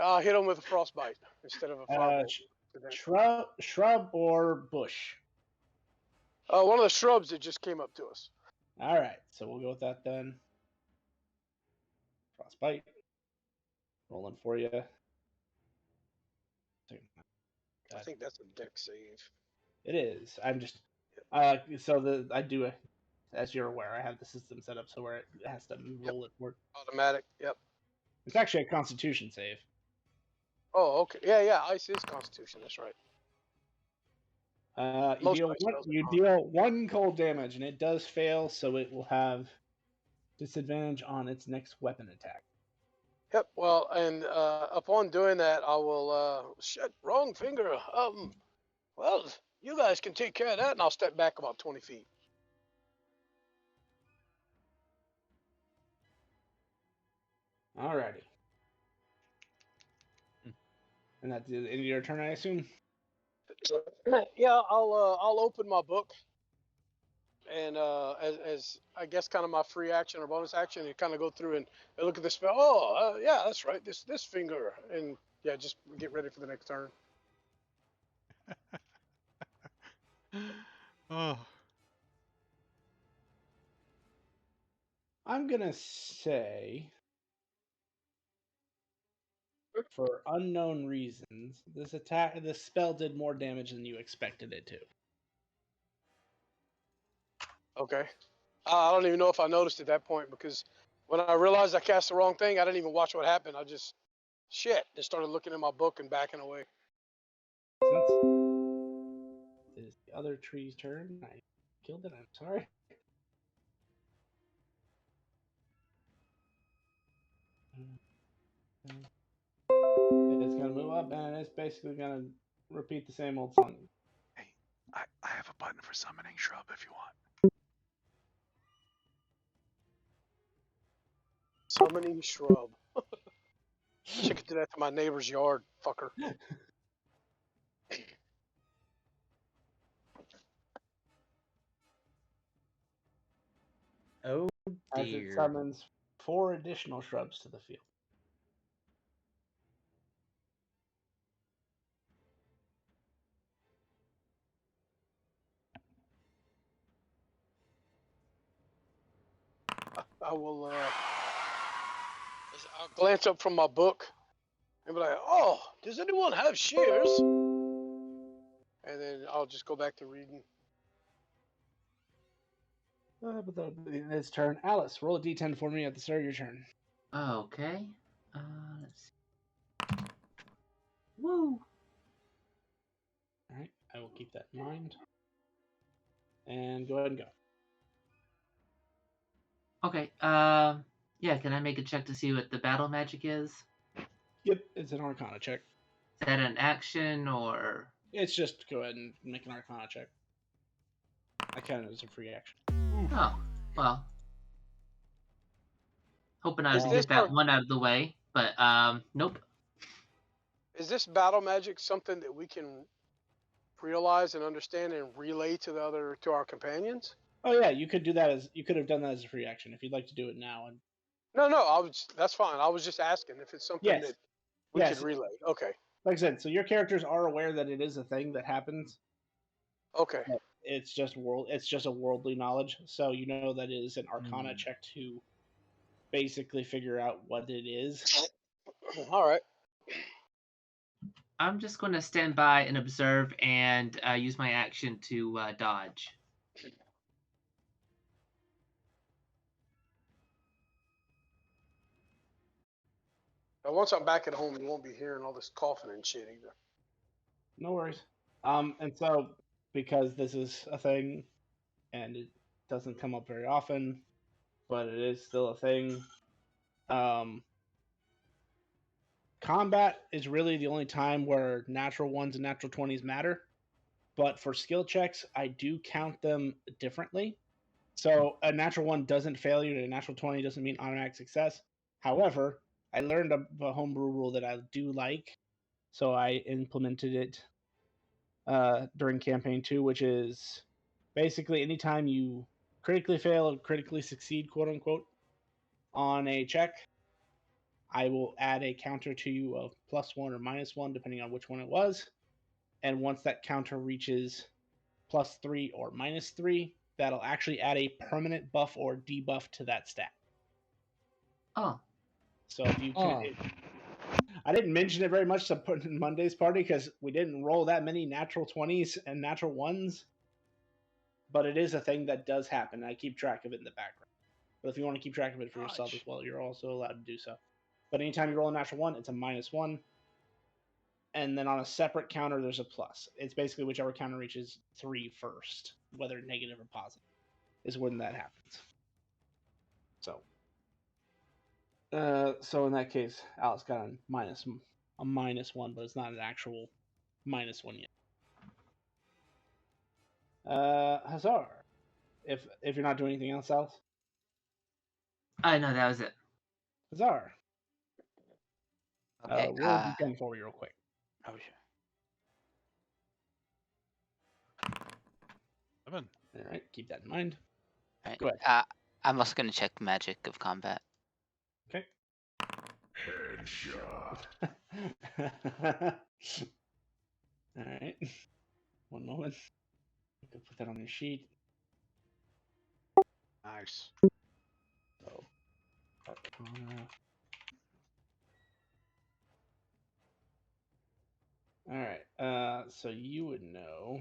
I'll hit him with a frostbite instead of a firebolt. Shrub or bush. One of the shrubs that just came up to us. All right, so we'll go with that then. Frostbite. Rolling for you. I think that's a deck save. It is. I'm just. I do it. As you're aware, I have the system set up so where it has to roll it for. Automatic. Yep. It's actually a Constitution save. Oh, okay. Yeah. Ice is Constitution. That's right. You deal 1 cold damage, and it does fail, so it will have disadvantage on its next weapon attack. Yep. Well, and upon doing that, I will. Shit, wrong finger. Well, you guys can take care of that, and I'll step back about 20 feet. Alrighty. And that's the end of your turn, I assume? Yeah, I'll open my book and as I guess kind of my free action or bonus action, and kind of go through and look at the spell. Oh, yeah, that's right. This finger, and yeah, just get ready for the next turn. Oh, I'm gonna say, for unknown reasons, this spell did more damage than you expected it to. Okay. I don't even know if I noticed at that point because when I realized I cast the wrong thing, I didn't even watch what happened. I just started looking in my book and backing away. Since it is the other tree's turn, I killed it. I'm sorry. It's gonna move up, and it's basically gonna repeat the same old song. hey, I have a button for summoning shrub if you want. Summoning shrub. Wish I could do that to my neighbor's yard, fucker. Oh As it dear. summons 4 additional shrubs to the field. I will. I'll glance up from my book and be like, "Oh, does anyone have shears?" And then I'll just go back to reading. But it's turn. Alice, roll a d10 for me at the start of your turn. Okay. Let's see. Woo. All right, I will keep that in mind. And go ahead and go. Okay. Yeah. Can I make a check to see what the battle magic is? Yep, it's an Arcana check. Is that an action or? It's just go ahead and make an Arcana check. I count it as a free action. Oh, well. Hoping I Is would this get that one out of the way, but nope. Is this battle magic something that we can realize and understand and relay to our companions? Oh yeah, you could have done that as a free action if you'd like to do it now. And No, that's fine. I was just asking if it's something yes, that we could relay. Okay. like I said, so your characters are aware that it is a thing that happens. Okay. But it's just a worldly knowledge, so you know that it is an Arcana check to basically figure out what it is. All right. I'm just going to stand by and observe and use my action to dodge. Now, once I'm back at home, you won't be hearing all this coughing and shit either. No worries. And so because this is a thing, and it doesn't come up very often, but it is still a thing. Combat is really the only time where natural ones and natural 20s matter. But for skill checks, I do count them differently. So a natural 1 doesn't fail you, and a natural 20 doesn't mean automatic success. However, I learned a homebrew rule that I do like, so I implemented it during campaign 2, which is basically anytime you critically fail or critically succeed, quote unquote, on a check, I will add a counter to you of +1 or -1, depending on which one it was. And once that counter reaches +3 or -3, that'll actually add a permanent buff or debuff to that stat. Oh. So if you can, I didn't mention it very much to put in Monday's party because we didn't roll that many natural 20s and natural 1s. But it is a thing that does happen. I keep track of it in the background. But if you want to keep track of it for yourself as well, you're also allowed to do so. But anytime you roll a natural 1, it's a -1. And then on a separate counter, there's a plus. It's basically whichever counter reaches 3 first, whether negative or positive, is when that happens. So in that case, Alice got a -1, but it's not an actual -1 yet. Hazar, if you're not doing anything else, Alice. No, that was it. Hazar. Okay. Roll d10 for me real quick. Oh, sure. 7. All right, keep that in mind. All right. Go ahead. I'm also gonna check magic of combat. Okay. Headshot. All right. One moment. You can put that on your sheet. Nice. So, Arcana. All right. So you would know.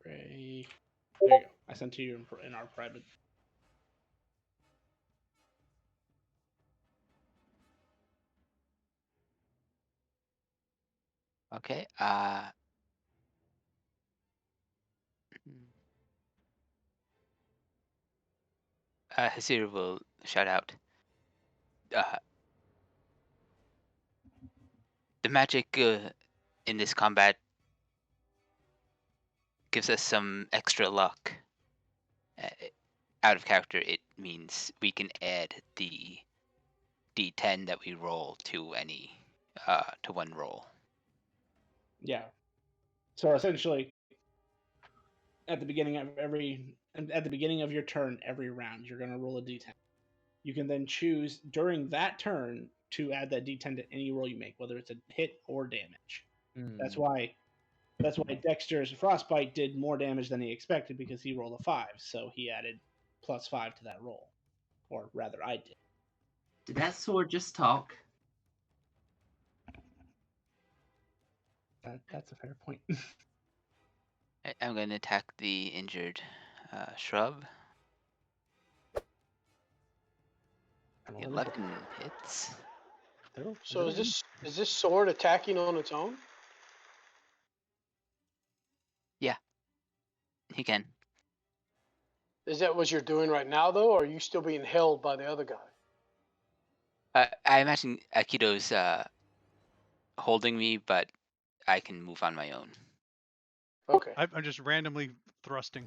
Ray. There you go. I sent to you in our private. Okay. Hasir will shout out. The magic in this combat gives us some extra luck. Uh, Out of character, it means we can add the d10 that we roll to any to one roll. Yeah. So essentially, at the beginning of your turn, every round, you're going to roll a d10. You can then choose during that turn to add that d10 to any roll you make, whether it's a hit or damage. That's why Dexter's frostbite did more damage than he expected because he rolled a 5, so he added +5 to that roll, or rather, I did. Did that sword just talk? That's a fair point. I'm going to attack the injured shrub. 11 hits. So is this sword attacking on its own? Yeah, he can. Is that what you're doing right now, though, or are you still being held by the other guy? I imagine Akido's holding me, but I can move on my own. Okay. I'm just randomly thrusting.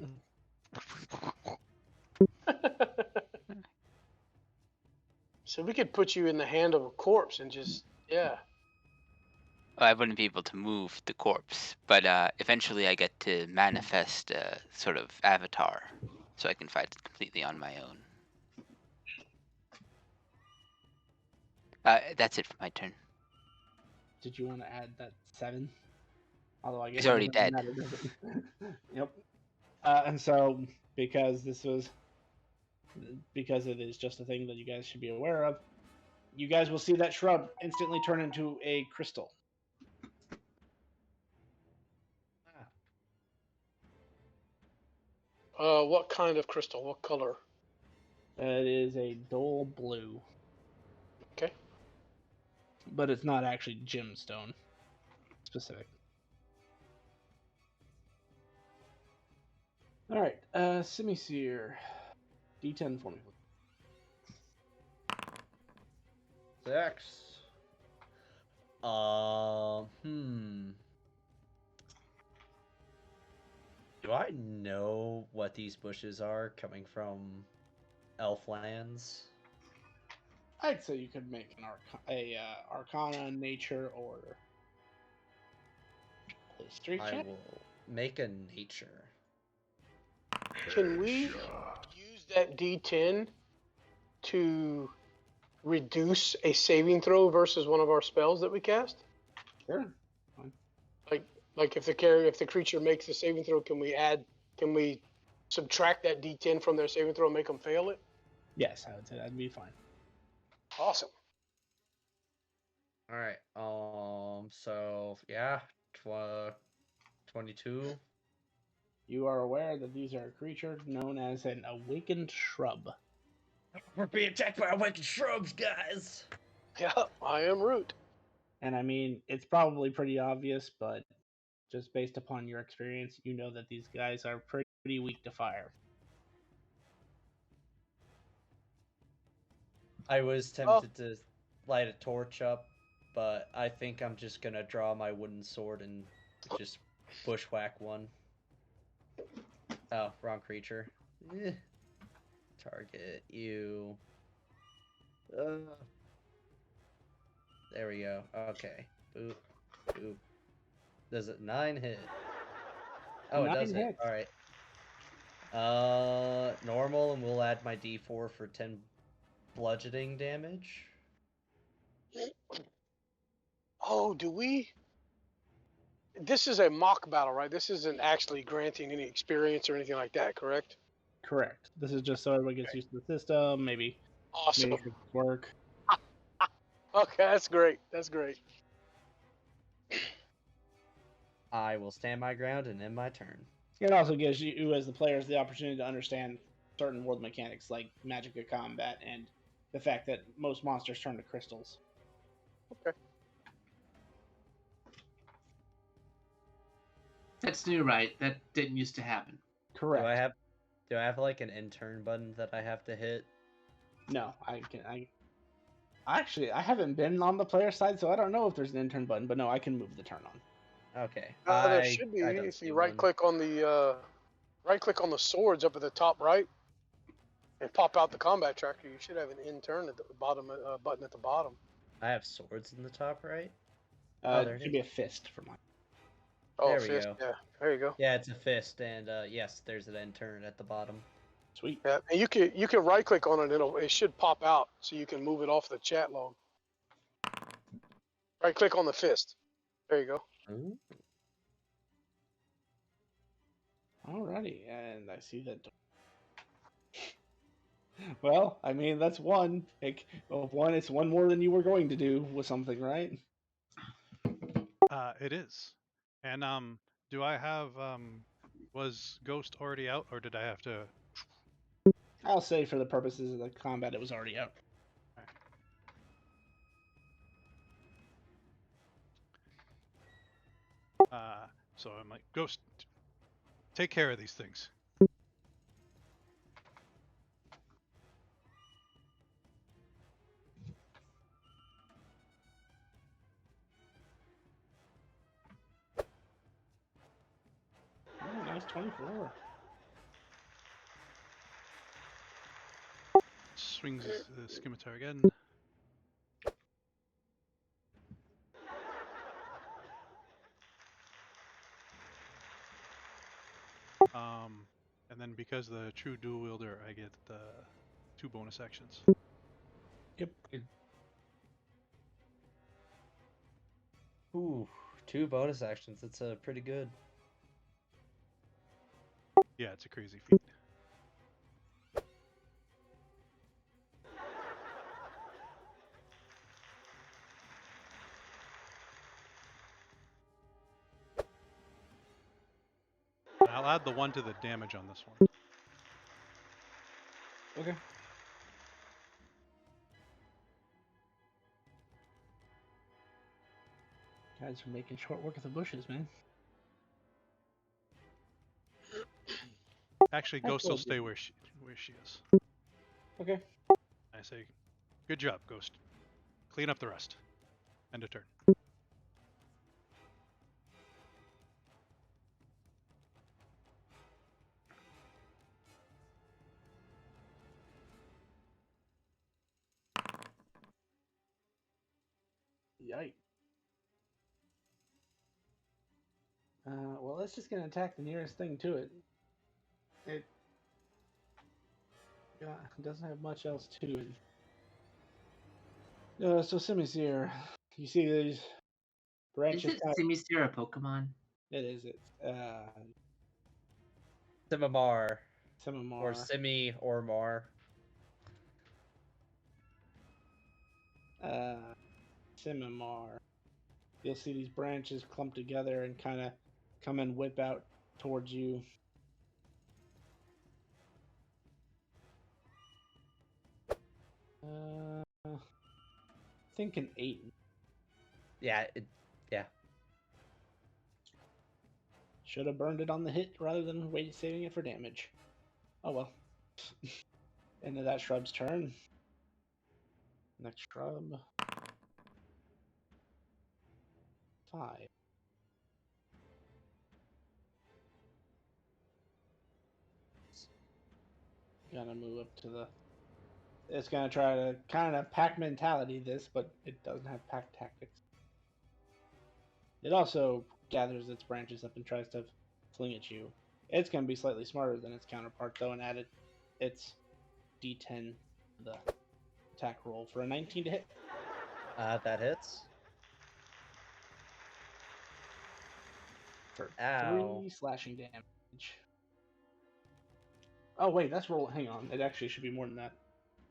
So we could put you in the hand of a corpse and just, yeah. I wouldn't be able to move the corpse, but eventually I get to manifest a sort of avatar, so I can fight completely on my own. That's it for my turn. Did you want to add that 7? Although I guess He's it already doesn't dead. matter, does it? Yep. And so, because it is just a thing that you guys should be aware of, you guys will see that shrub instantly turn into a crystal. What kind of crystal? What color? It is a dull blue. Okay. But it's not actually gemstone specific. All right, Simiseer, D10 for me. 6. Do I know what these bushes are coming from elf lands? I'd say you could make an Arcana, Nature, or History I check. will make a nature. Can we use that D10 to reduce a saving throw versus one of our spells that we cast? Sure. Like if the creature makes a saving throw, can we subtract that D10 from their saving throw and make them fail it? Yes, I would say that'd be fine. Awesome. All right. So yeah, 22. You are aware that these are a creature known as an awakened shrub. We're being attacked by awakened shrubs, guys. Yeah, I am Root. And I mean, it's probably pretty obvious, but just based upon your experience, you know that these guys are pretty weak to fire. I was tempted to light a torch up, but I think I'm just gonna draw my wooden sword and just bushwhack one. Oh, wrong creature. Target you. There we go. Okay. Boop. Boop. Does it 9 hit? Oh, it 9 does hit. hits. All right. Normal, and we'll add my D4 for 10 bludgeoning damage. Oh, do we? This is a mock battle, right? This isn't actually granting any experience or anything like that, correct? Correct. This is just so everybody gets used to the system. Maybe Awesome. make it work. Okay, that's great. That's great. I will stand my ground and end my turn. It also gives you, as the players, the opportunity to understand certain world mechanics like magic of combat and the fact that most monsters turn to crystals. Okay. That's new, right? That didn't used to happen. Correct. Do I have like an intern button that I have to hit? No, I haven't been on the player side, so I don't know if there's an intern button, but no, I can move the turn on. Okay. There should be I don't if see you one. right click on the swords up at the top right and pop out the combat tracker. You should have an intern at the bottom button at the bottom. I have swords in the top right. There should be a fist for mine. Oh, There we fist. go. Yeah, there you go. Yeah, it's a fist, and yes, there's an intern at the bottom. Sweet. Yeah, and you can right click on it. It should pop out, so you can move it off the chat log. Right click on the fist. There you go. Ooh. Alrighty, and I see that. Well, I mean that's one. It's one more than you were going to do with something, right? It is. And do I have was Ghost already out, or did I have to? I'll say for the purposes of the combat, it was already out. So I'm like, Ghost, take care of these things. Oh, nice 24. Swings the scimitar again. And then because the true dual wielder, I get 2 bonus actions. Yep. Ooh, 2 bonus actions. That's pretty good. Yeah, it's a crazy feat. I'll add the 1 to the damage on this one. Okay. Guys are making short work of the bushes, man. Actually, Ghost will stay where she is. Okay. I say, good job, Ghost. Clean up the rest. End of turn. Yikes. Well, let's just gonna attack the nearest thing to it. It doesn't have much else to it. So Simisear, you see these branches? Is it Simisear a Pokemon? It is. It's Simimar. Simimar. Or Simi or Mar. Simimar. You'll see these branches clump together and kind of come and whip out towards you. I think an 8. Yeah, yeah. Should have burned it on the hit rather than saving it for damage. Oh well. End of that shrub's turn. Next shrub. 5. Gotta move up to the It's going to try to kind of pack mentality this, but it doesn't have pack tactics. It also gathers its branches up and tries to fling at you. It's going to be slightly smarter than its counterpart, though, and added its D10 to the attack roll for a 19 to hit. That hits. For Ow. 3 slashing damage. Oh, wait, that's roll. Hang on. It actually should be more than that.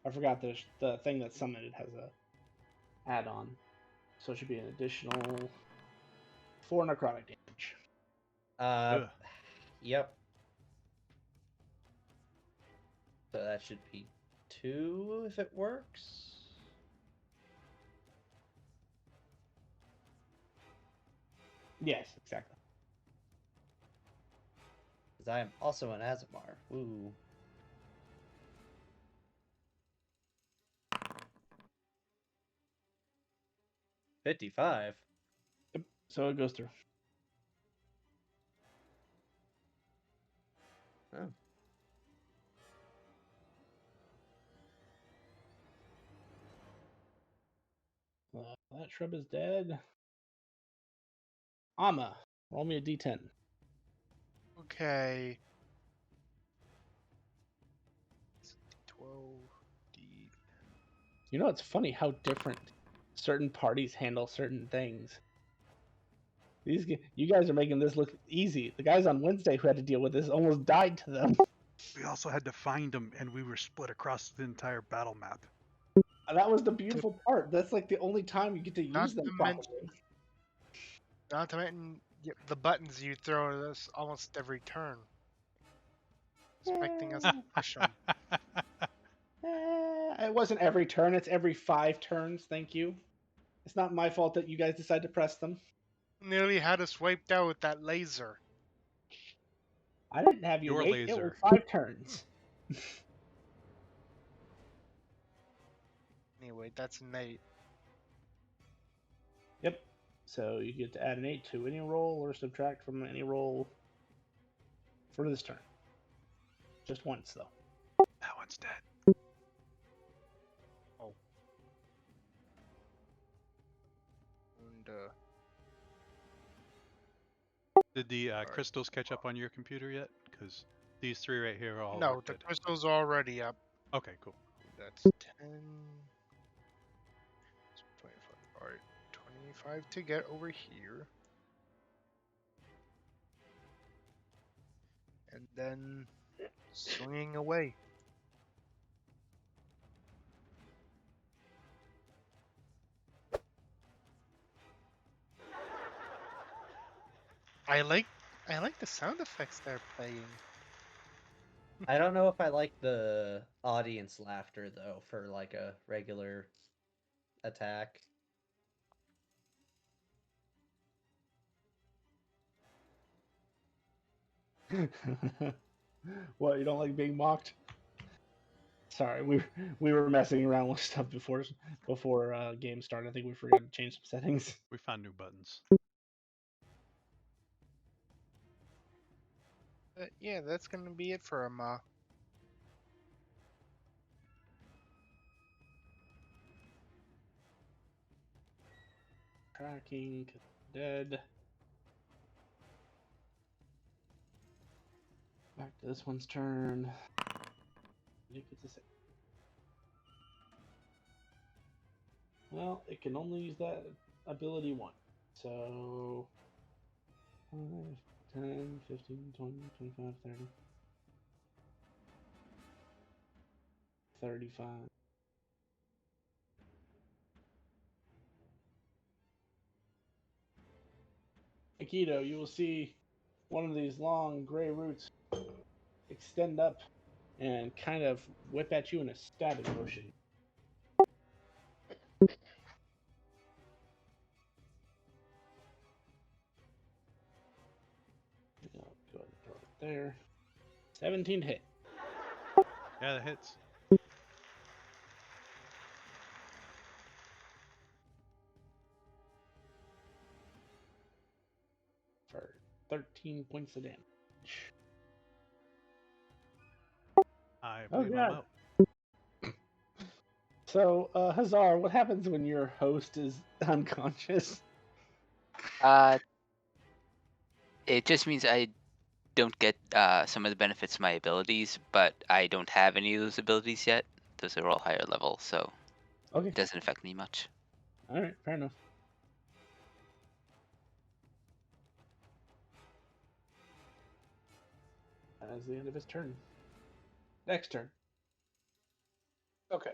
I forgot the thing that summoned it has a add-on. So it should be an additional 4 necrotic damage. Ugh. Yep. So that should be 2 if it works. Yes, exactly. Because I am also an Azamar. Ooh. $55. Yep. So it goes through. Oh. That shrub is dead. Amma, roll me a d10. Okay. 12 D. You know, it's funny how different certain parties handle certain things. You guys are making this look easy. The guys on Wednesday who had to deal with this almost died to them. We also had to find them, and we were split across the entire battle map. That was the beautiful part. That's like the only time you get to use them properly. Not to mention the buttons you throw at us almost every turn, expecting us to push them. It wasn't every turn. It's every 5 turns. Thank you. It's not my fault that you guys decide to press them. Nearly had us wiped out with that laser. I didn't have you Your wait. It was laser. 5 turns. Anyway, that's Nate. Yep. So you get to add an 8 to any roll or subtract from any roll for this turn. Just once, though. That one's dead. Oh. And, Did the crystals catch up on your computer yet? Because these 3 right here are all no, looked the at. crystal's already up. Okay, cool. That's 10. 25. Alright, 25 to get over here. And then swinging away. I like the sound effects they're playing. I don't know if I like the audience laughter though for like a regular attack. What, you don't like being mocked? Sorry, we were messing around with stuff before game started. I think we forgot to change some settings. We found new buttons. Yeah, that's gonna be it for him. Tracking dead. Back to this one's turn. It gets a save. Well, it can only use that ability once. So 5, 10, 15, 20, 25, 30. 35. Aikido, you will see one of these long gray roots extend up and kind of whip at you in a stabbing motion. Go ahead and throw it there. 17 to hit. Yeah, that hits. For 13 points of damage. I Oh, believe I'm God. out. So, Hazar, what happens when your host is unconscious? It just means I don't get some of the benefits of my abilities, but I don't have any of those abilities yet. Those are all higher level, so Okay. it doesn't affect me much. All right, fair enough. That's the end of his turn. Next turn. Okay.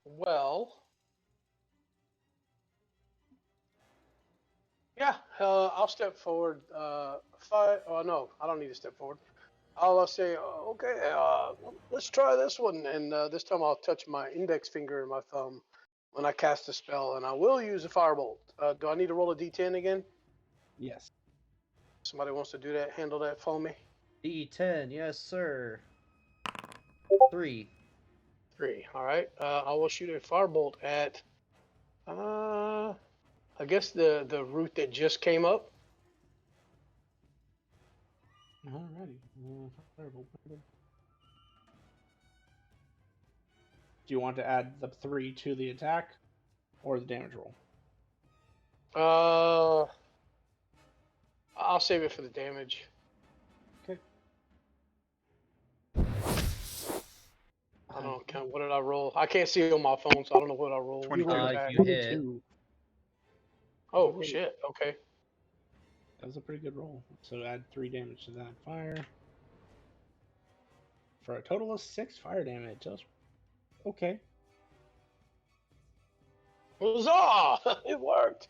Well. Yeah, I'll step forward. Oh no, I don't need to step forward. I'll say, okay, let's try this one, and this time I'll touch my index finger and my thumb when I cast a spell, and I will use a firebolt. Do I need to roll a d10 again? Yes. Somebody wants to do that, handle that for me? D10, yes, sir. 3. 3. All right. I will shoot a firebolt at, I guess the root that just came up. Alrighty. Firebolt. Do you want to add the 3 to the attack or the damage roll? I'll save it for the damage. Okay. I don't count. What did I roll? I can't see it on my phone, so I don't know what I rolled. 22. You hit. 22. Oh shit. Okay. That was a pretty good roll. So add 3 damage to that fire. For a total of 6 fire damage. Just okay. Huzzah! It worked.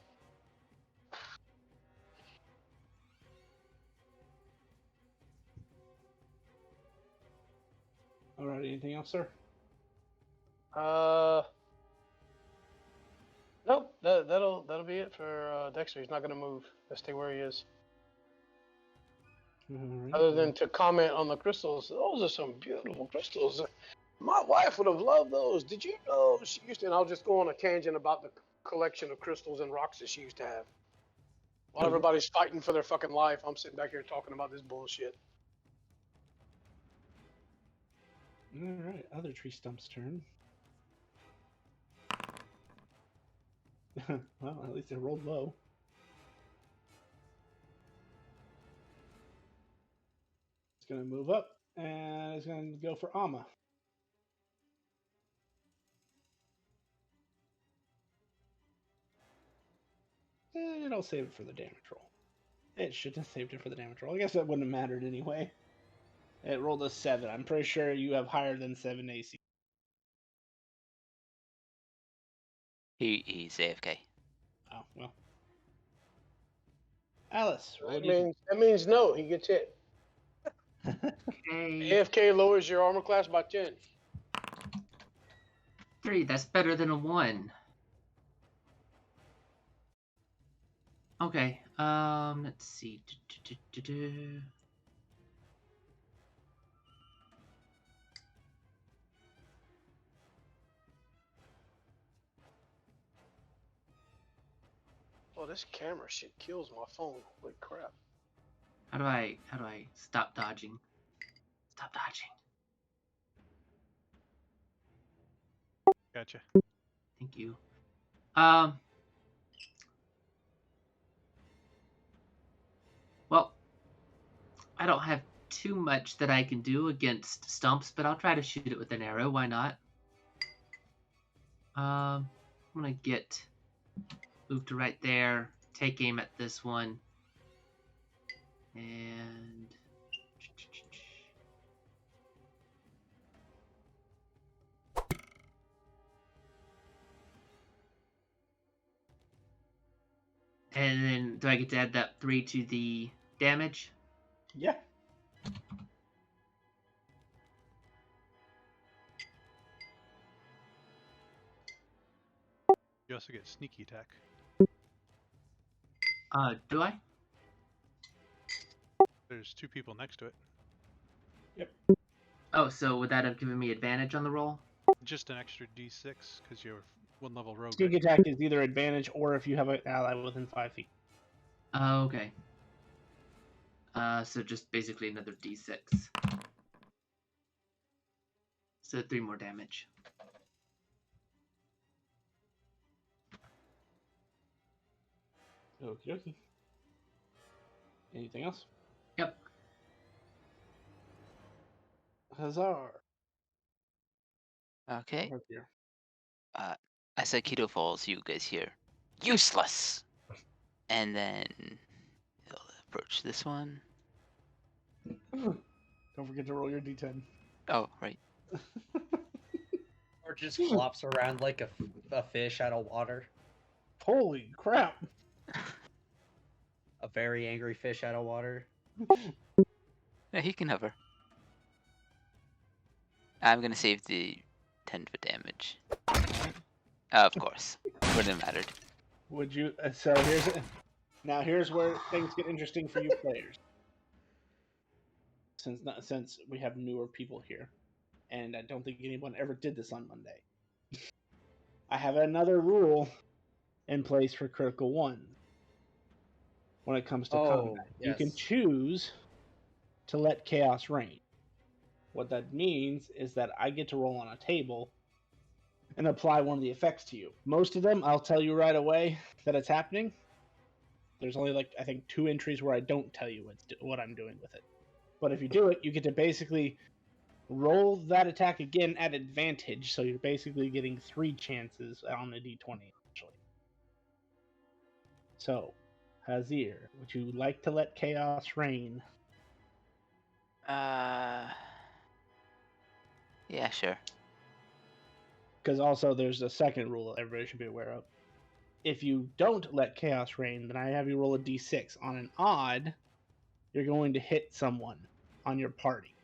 Alright, anything else, sir? Nope. That'll be it for Dexter. He's not gonna move. He'll stay where he is. Alright. Other than to comment on the crystals. Those are some beautiful crystals. My wife would have loved those. Did you know she used to? And I'll just go on a tangent about the collection of crystals and rocks that she used to have. While everybody's fighting for their fucking life, I'm sitting back here talking about this bullshit. Alright, other tree stump's turn. Well, at least it rolled low. It's going to move up, and it's going to go for Amma. And it'll save it for the damage roll. It should have saved it for the damage roll. I guess that wouldn't have mattered anyway. It rolled a 7. I'm pretty sure you have higher than 7 AC. He's AFK. Oh, well. Alice, roll That means no. He gets hit. Okay. AFK lowers your armor class by 10. 3, that's better than a 1. Okay, let's see. Oh, this camera shit kills my phone. Holy crap. How do I stop dodging? Stop dodging. Gotcha. Thank you. Well, I don't have too much that I can do against stumps, but I'll try to shoot it with an arrow. Why not? I'm gonna get move to right there, take aim at this one, and then do I get to add that 3 to the damage? Yeah. You also get sneaky attack. Do I? There's 2 people next to it. Yep. Oh, so would that have given me advantage on the roll? Just an extra d6 because you're 1 level rogue. Sneak Right? attack is either advantage or if you have an ally within 5 feet. Oh, okay. So just basically another d6. So 3 more damage. Okie dokie. Anything else? Yep. Hazar. Okay. Right here. As Aikido falls, you guys hear useless, and then he'll approach this one. Don't forget to roll your d10. Oh, right. Or just flops around like a fish out of water. Holy crap! A very angry fish out of water. Yeah, he can hover. I'm gonna save the 10 for damage. Of course, wouldn't have mattered. Would you? So here's where things get interesting for you players. Since we have newer people here, and I don't think anyone ever did this on Monday. I have another rule in place for critical one. When it comes to combat, you can yes. choose to let chaos reign. What that means is that I get to roll on a table and apply one of the effects to you. Most of them, I'll tell you right away that it's happening. There's only like I think 2 entries where I don't tell you what I'm doing with it. But if you do it, you get to basically roll that attack again at advantage. So you're basically getting 3 chances on the d20 actually. So, Hazir, would you like to let chaos reign? Yeah, sure. Because also there's a second rule that everybody should be aware of. If you don't let chaos reign, then I have you roll a d6. On an odd, you're going to hit someone on your party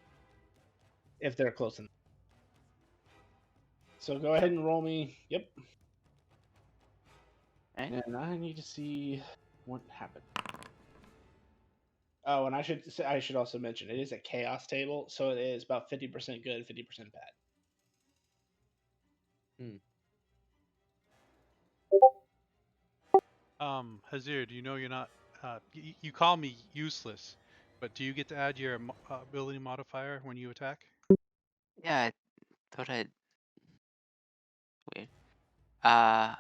if they're close enough. So go ahead and roll me. Yep. Right. And I need to see what happened. Oh, and I should also mention it is a chaos table, so it is about 50% good, 50% bad. Hazir, do you know you're not? You call me useless, but do you get to add your ability modifier when you attack? Yeah, I thought I'd. Weird. Yeah,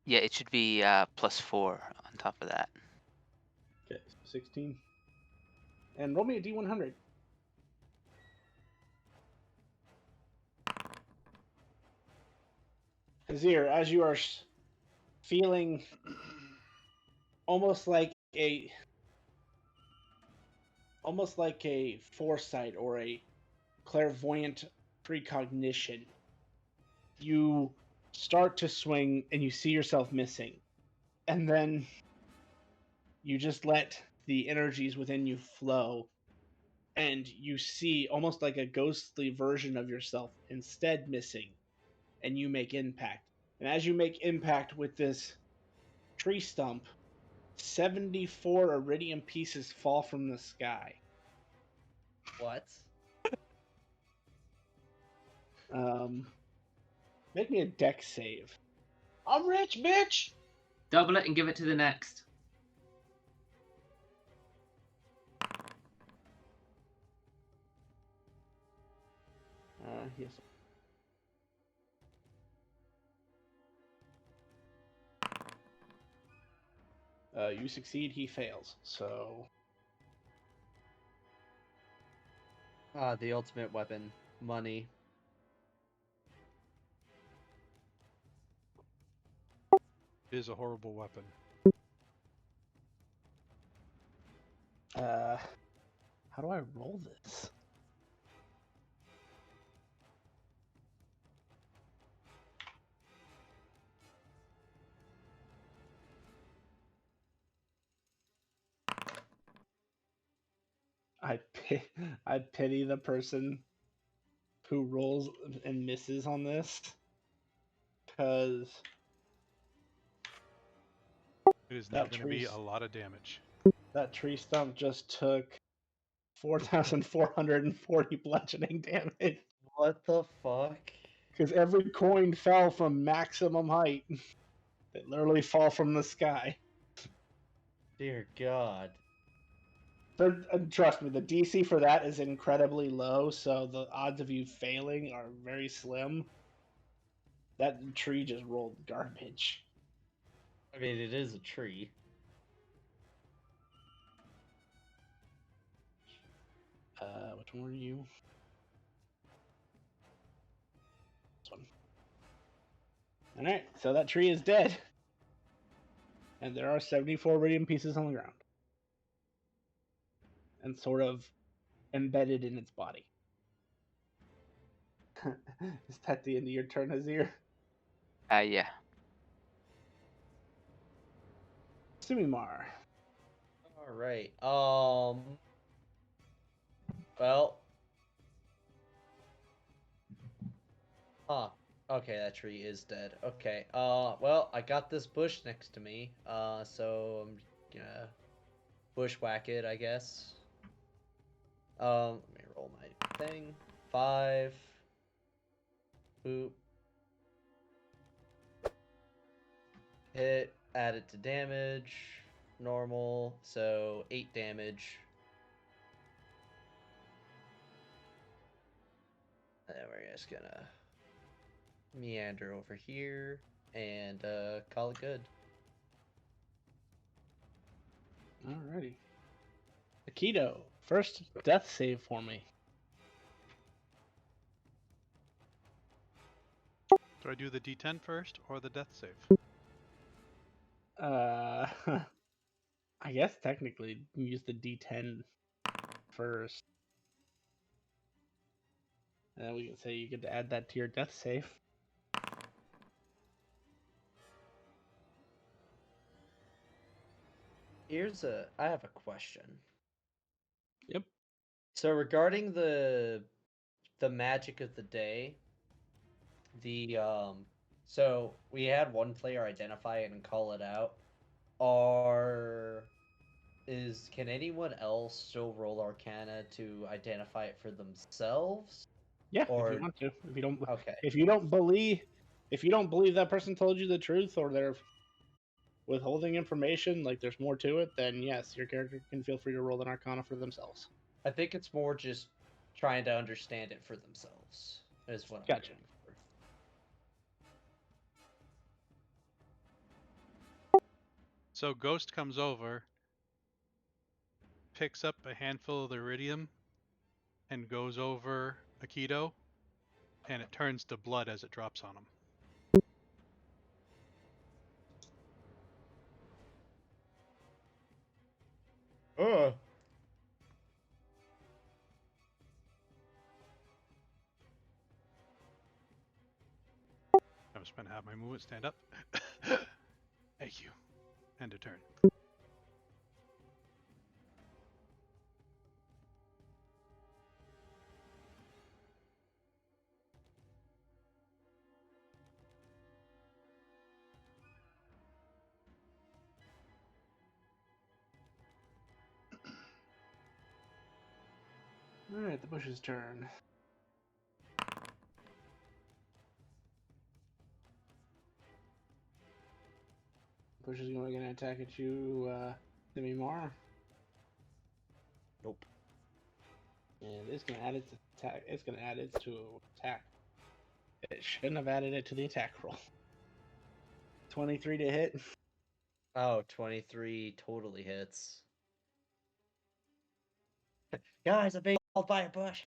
it should be +4 on top of that. Okay, 16. And roll me a d100. Hazir, as you are feeling almost like a foresight or a clairvoyant precognition, you start to swing and you see yourself missing, and then you just let the energies within you flow, and you see almost like a ghostly version of yourself instead missing, and you make impact. And as you make impact with this tree stump, 74 iridium pieces fall from the sky. What? Make me a dex save. I'm rich, bitch. Double it and give it to the next. Yes. You succeed, he fails. So The ultimate weapon. Money. It is a horrible weapon. how do I roll this? I pity the person who rolls and misses on this, because It is now going to be a that lot of damage. tree stump just took 4,440 bludgeoning damage. What the fuck? Because every coin fell from maximum height. They literally fall from the sky. Dear God. Trust me, the DC for that is incredibly low, so the odds of you failing are very slim. That tree just rolled garbage. I mean, it is a tree. Which one were you? This one. Alright, so that tree is dead. And there are 74 iridium pieces on the ground. And sort of embedded in its body. Is that the end of your turn, Azir? Yeah. Sumimar. All right. Well. Huh. Okay, that tree is dead. Okay. Well, I got this bush next to me. So I'm gonna bushwhack it, I guess. Let me roll my thing. 5. Boop. Hit. Add it to damage. Normal. So 8 damage. And then we're just gonna meander over here and call it good. Alrighty. Aikido, first death save for me. Do I do the D10 first or the death save? I guess technically use the D10 first. And then we can say you get to add that to your death save. I have a question. Yep. So regarding the magic of the day, so we had one player identify it and call it out. Can anyone else still roll Arcana to identify it for themselves? Yeah, Or if you want to. okay. If you don't believe that person told you the truth, or they're withholding information, like there's more to it, then yes, your character can feel free to roll an Arcana for themselves. I think it's more just trying to understand it for themselves. Is what Gotcha. I'm going for. So Ghost comes over, picks up a handful of the iridium, and goes over Aikido, and it turns to blood as it drops on him. Oh. I'm just gonna have my movement stand up. Thank you. End of turn. Alright, the bush's turn. Bush is going to attack at you, Sumimar. Nope. And it's going to add its attack. It's going to add its to attack. It shouldn't have added it to the attack roll. 23 to hit. Oh, 23 totally hits. Guys, I'm being called by a bush.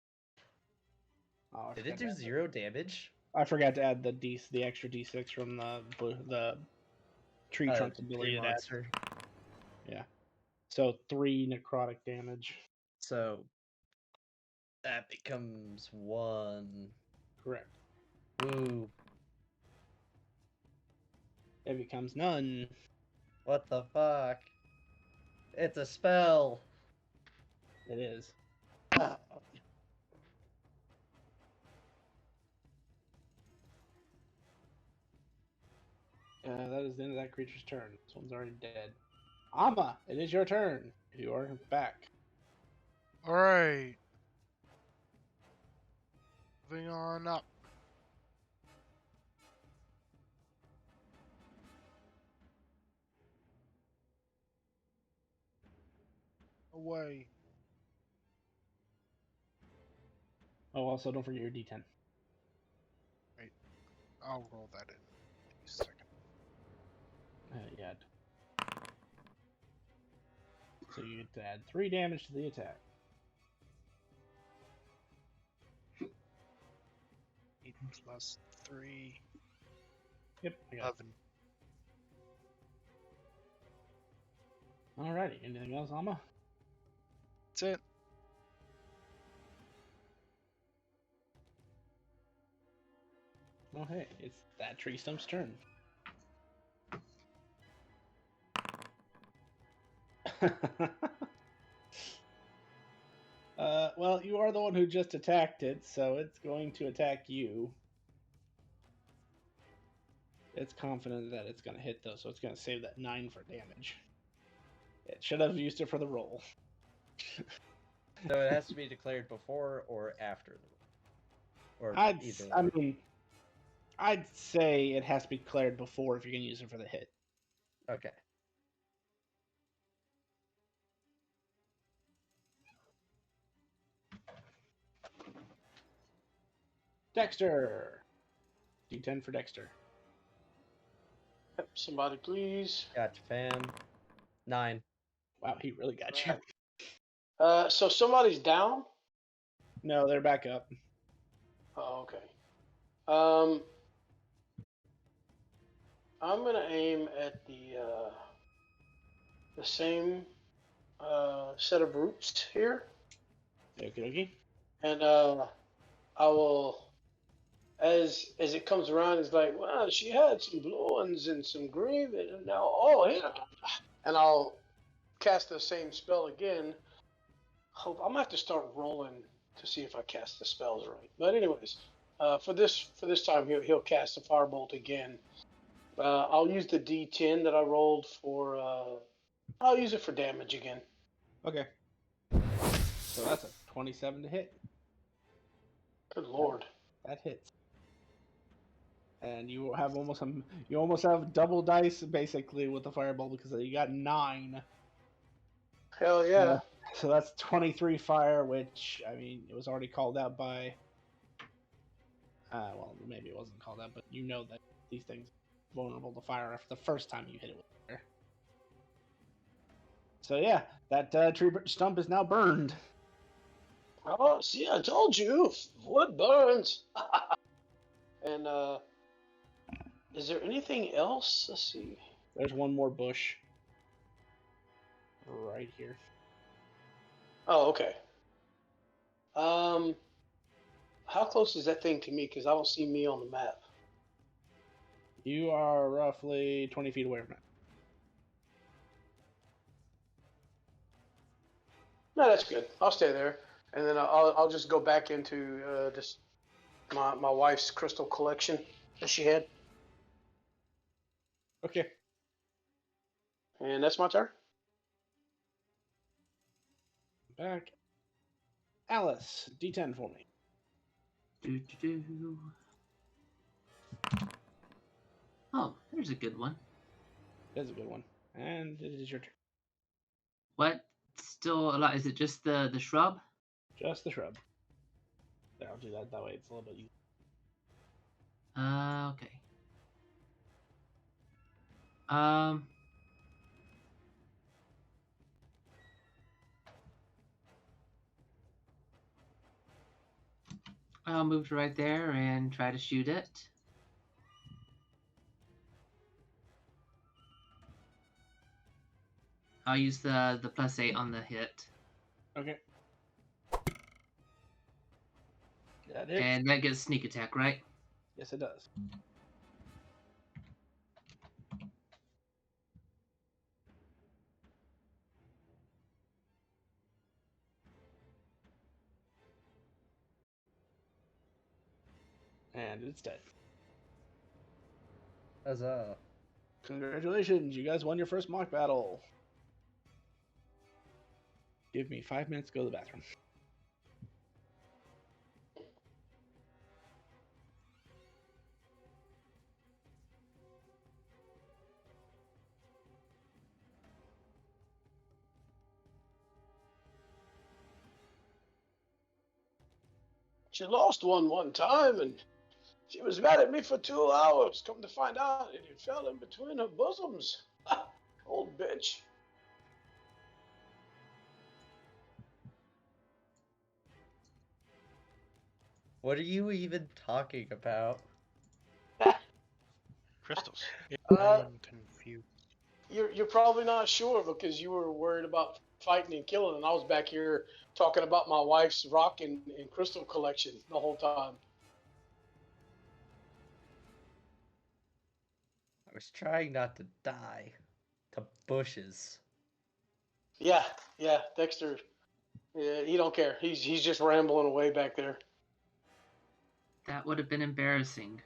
Oh, Did it do 0 damage? I forgot to add the extra D6 from the tree trunk ability to add. Yeah. So 3 necrotic damage. So that becomes 1. Correct. Ooh. It becomes none. What the fuck? It's a spell. It is. Oh. That is the end of that creature's turn. This one's already dead. Amma, it is your turn. You are back. Alright. Moving on up. away. Oh, also don't forget your D10. I'll roll that in a second. Yeah. So you get to add 3 damage to the attack. 8 plus 3, Yep, I got 11. Alrighty, anything else, Alma? That's it. Oh, hey, it's that tree stump's turn. Well, you are the one who just attacked it, so it's going to attack you. It's confident that it's going to hit, though, so it's going to save that 9 for damage. It should have used it for the roll. So it has to be declared before or after the roll. Or either. I mean, I'd say it has to be declared before if you're going to use it for the hit. Okay. Dexter! D10 for Dexter. Yep, somebody please. Gotcha, fam. 9. Wow, he really got you. So somebody's down? No, they're back up. Oh, okay. I'm gonna aim at the same set of roots here, Okay. and I will, as it comes around, it's like, well, she had some blue ones and some green, and now, oh yeah, and I'll cast the same spell again. Hope I'm gonna have to start rolling to see if I cast the spells right. But anyways, for this time, he'll cast the firebolt again. I'll use the D10 that I rolled for. I'll use it for damage again. Okay. So that's a 27 to hit. Good lord. That hits. And you have almost have double dice basically with the fireball because you got 9. Hell yeah. So that's 23 fire, which I mean it was already called out by. Well, maybe it wasn't called out, but you know that these things are vulnerable to fire after the first time you hit it with fire. So yeah, that tree stump is now burned. Oh, see, I told you, wood burns. And is there anything else? Let's see. There's one more bush right here. Oh, okay. How close is that thing to me? Because I don't see me on the map. You are roughly 20 feet away from it. No, that's good. I'll stay there, and then I'll just go back into just my wife's crystal collection that she had. Okay. And that's my turn. Back. Alice, D10 for me. Oh, there's a good one. That's a good one. And it is your turn. What? Still alive? Is it just the shrub? Just the shrub. There, I'll do that. That way it's a little bit easier. Okay. Um. I'll move to right there and try to shoot it. I'll use the +8 on the hit. Okay. That hits. And that gets sneak attack, right? Yes, it does. And it's dead. Huzzah. Congratulations, you guys won your first mock battle. Give me 5 minutes to go to the bathroom. She lost one time, and she was mad at me for 2 hours. Come to find out, it fell in between her bosoms. Old bitch. What are you even talking about? Crystals. I am confused. You're probably not sure because you were worried about fighting and killing, and I was back here talking about my wife's rock and crystal collection the whole time. I was trying not to die. To bushes. Yeah, Dexter. Yeah, he don't care. He's just rambling away back there. That would have been embarrassing.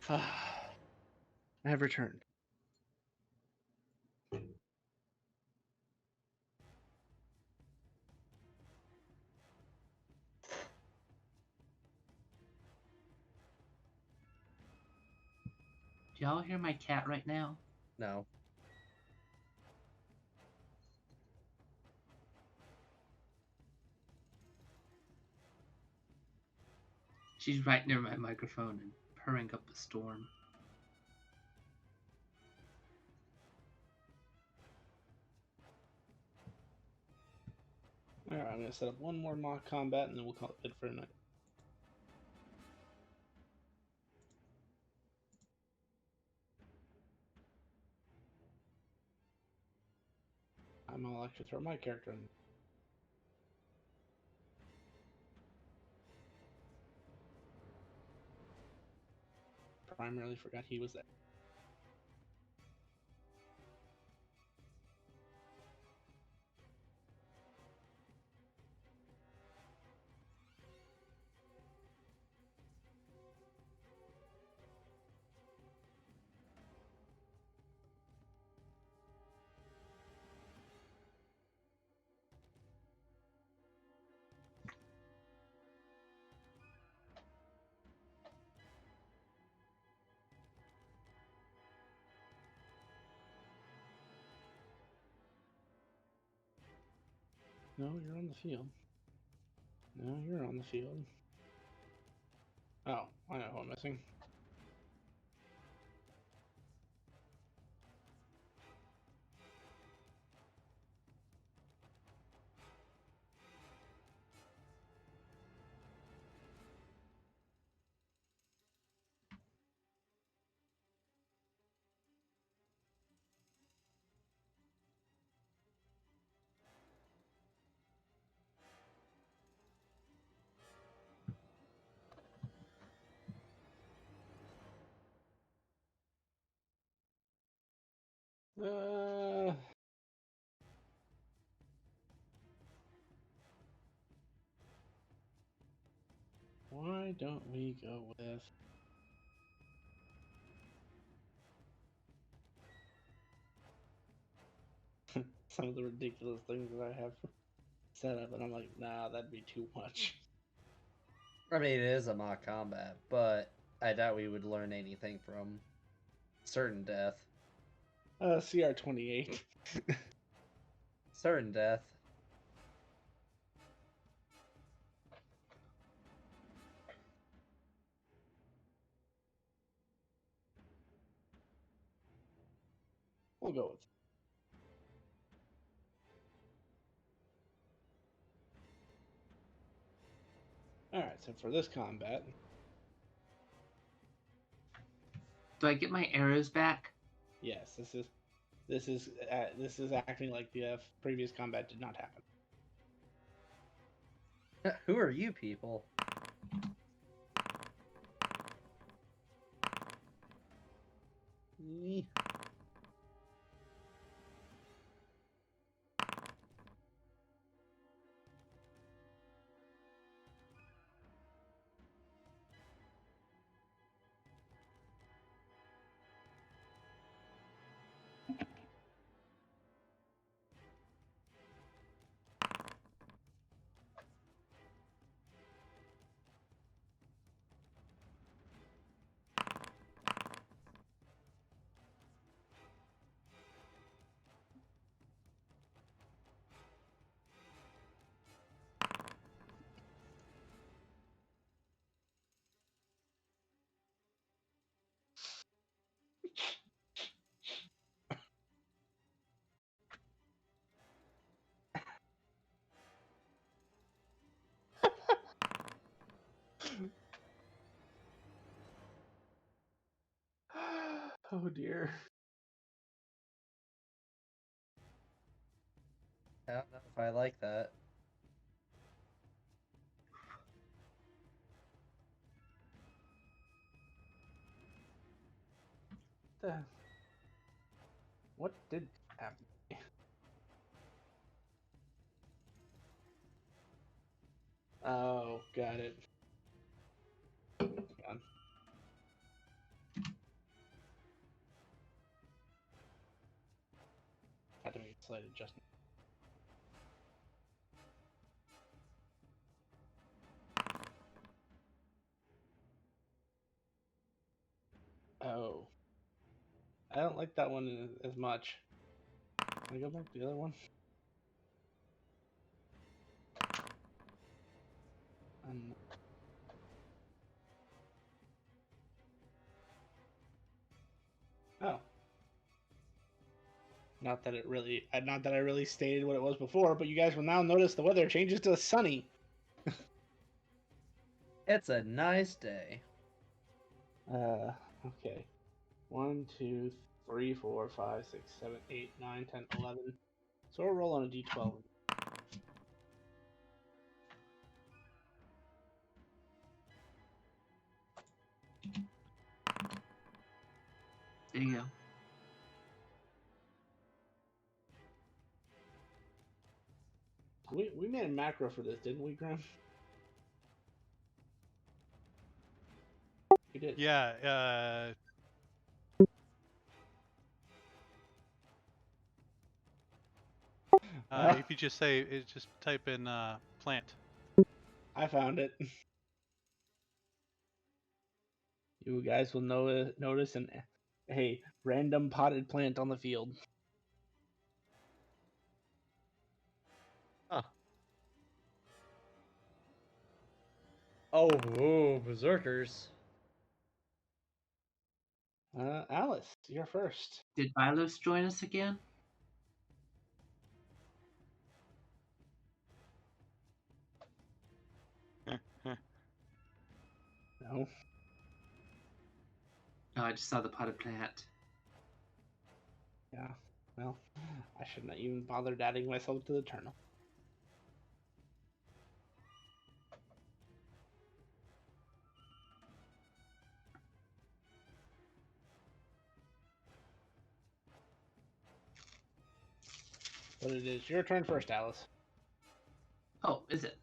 I have returned. Do y'all hear my cat right now? No. She's right near my microphone and purring up a storm. Alright, I'm going to set up one more mock combat and then we'll call it good for a night. I'll actually throw my character in. Primarily forgot he was there. No, you're on the field. No, you're on the field. Oh, I know who I'm missing. Why don't we go with... some of the ridiculous things that I have set up, and I'm like, nah, that'd be too much. I mean, it is a mock combat, but I doubt we would learn anything from certain death. CR 28. Certain death. We'll go with. Alright, so for this combat, Do I get my arrows back? yes, this is acting like the previous combat did not happen. Who are you people? Oh dear. I don't know if I like that. What did happen? Oh, got it. God. Had to make a slight adjustment. Oh. I don't like that one as much. Can I go back to the other one? Oh. Not that I really stated what it was before, but you guys will now notice the weather changes to sunny. It's a nice day. Okay. 1, 2, 3, 4, 5, 6, 7, 8, 9, 10, 11. So we'll roll on a d12. There you go. We made a macro for this, didn't we, Graham? We did. Yeah. If you just just type in plant. I found it. You guys will notice a random potted plant on the field. Huh. Oh, whoa, berserkers. Alice, you're first. Did Milos join us again? No. Oh, I just saw the potted plant. Yeah. Well, I shouldn't have even bothered adding myself to the turn. But it is your turn first, Alice. Oh, is it?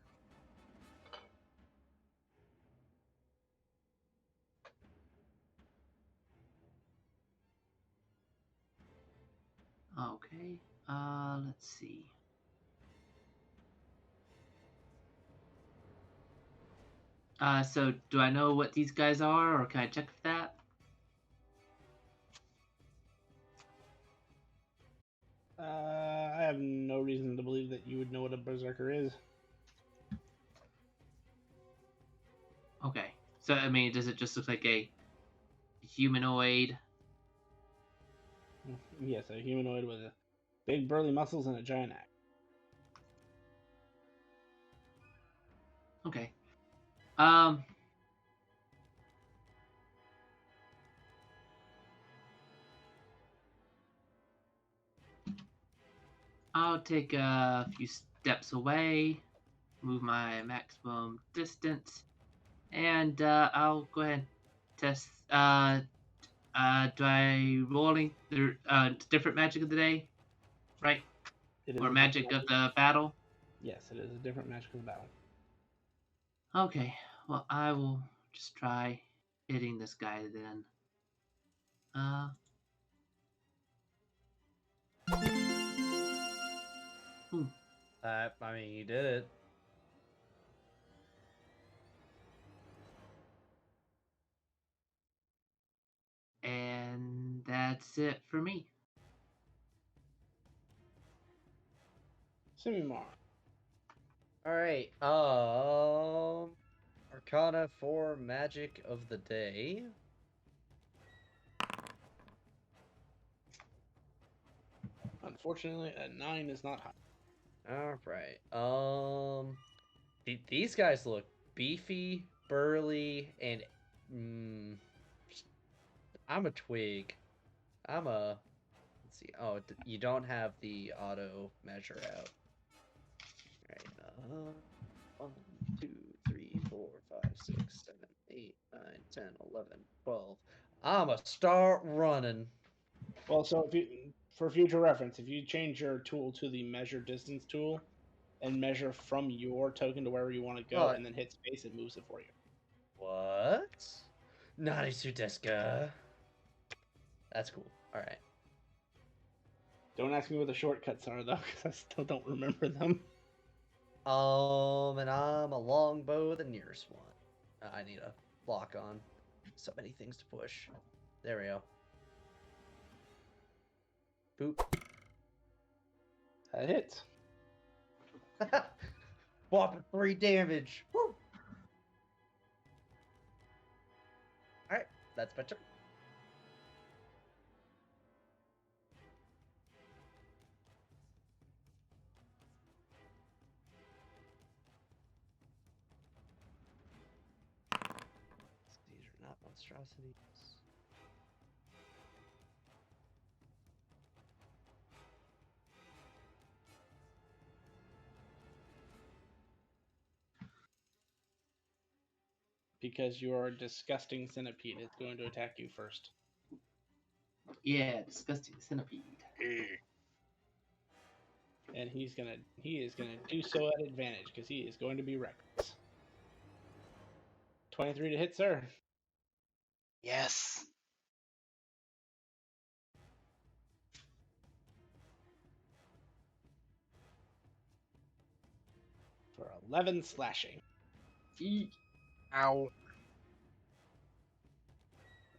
Okay. Let's see. So do I know what these guys are, or can I check that? I have no reason to believe that you would know what a berserker is. Okay. So, I mean, does it just look like a humanoid? Yes, a humanoid with big burly muscles and a giant axe. Okay. I'll take a few steps away, move my maximum distance, and I'll go ahead and test. Do I rolling the different magic of the day, right? It is Or a magic of the battle? Yes, it is a different magic of the battle. Okay. Well, I will just try hitting this guy then. I mean, you did it. And that's it for me. Simimar. All right. Arcana for magic of the day. Unfortunately, a 9 is not high. All right. These guys look beefy, burly, and I'm a twig. Let's see. Oh, you don't have the auto measure out. All right. 1, 2, 3, 4, 5, 6, 7, 8, 9, 10, 11, 12. I'ma start running. Well, so if you, for future reference, if you change your tool to the measure distance tool and measure from your token to wherever you want to go, and then hit space, it moves it for you. What? Narisu desu. That's cool. All right. Don't ask me what the shortcuts are though, because I still don't remember them. And I'm a longbow, the nearest one. I need a lock on. So many things to push. There we go. Boop. That hits. Whopping 3 damage. Woo! Alright, that's my turn. These are not monstrosities. Because you're a disgusting centipede, it's going to attack you first. Yeah, disgusting centipede. And he is gonna do so at advantage because he is going to be reckless. 23 to hit, sir. Yes. For 11 slashing. Eek. Ow.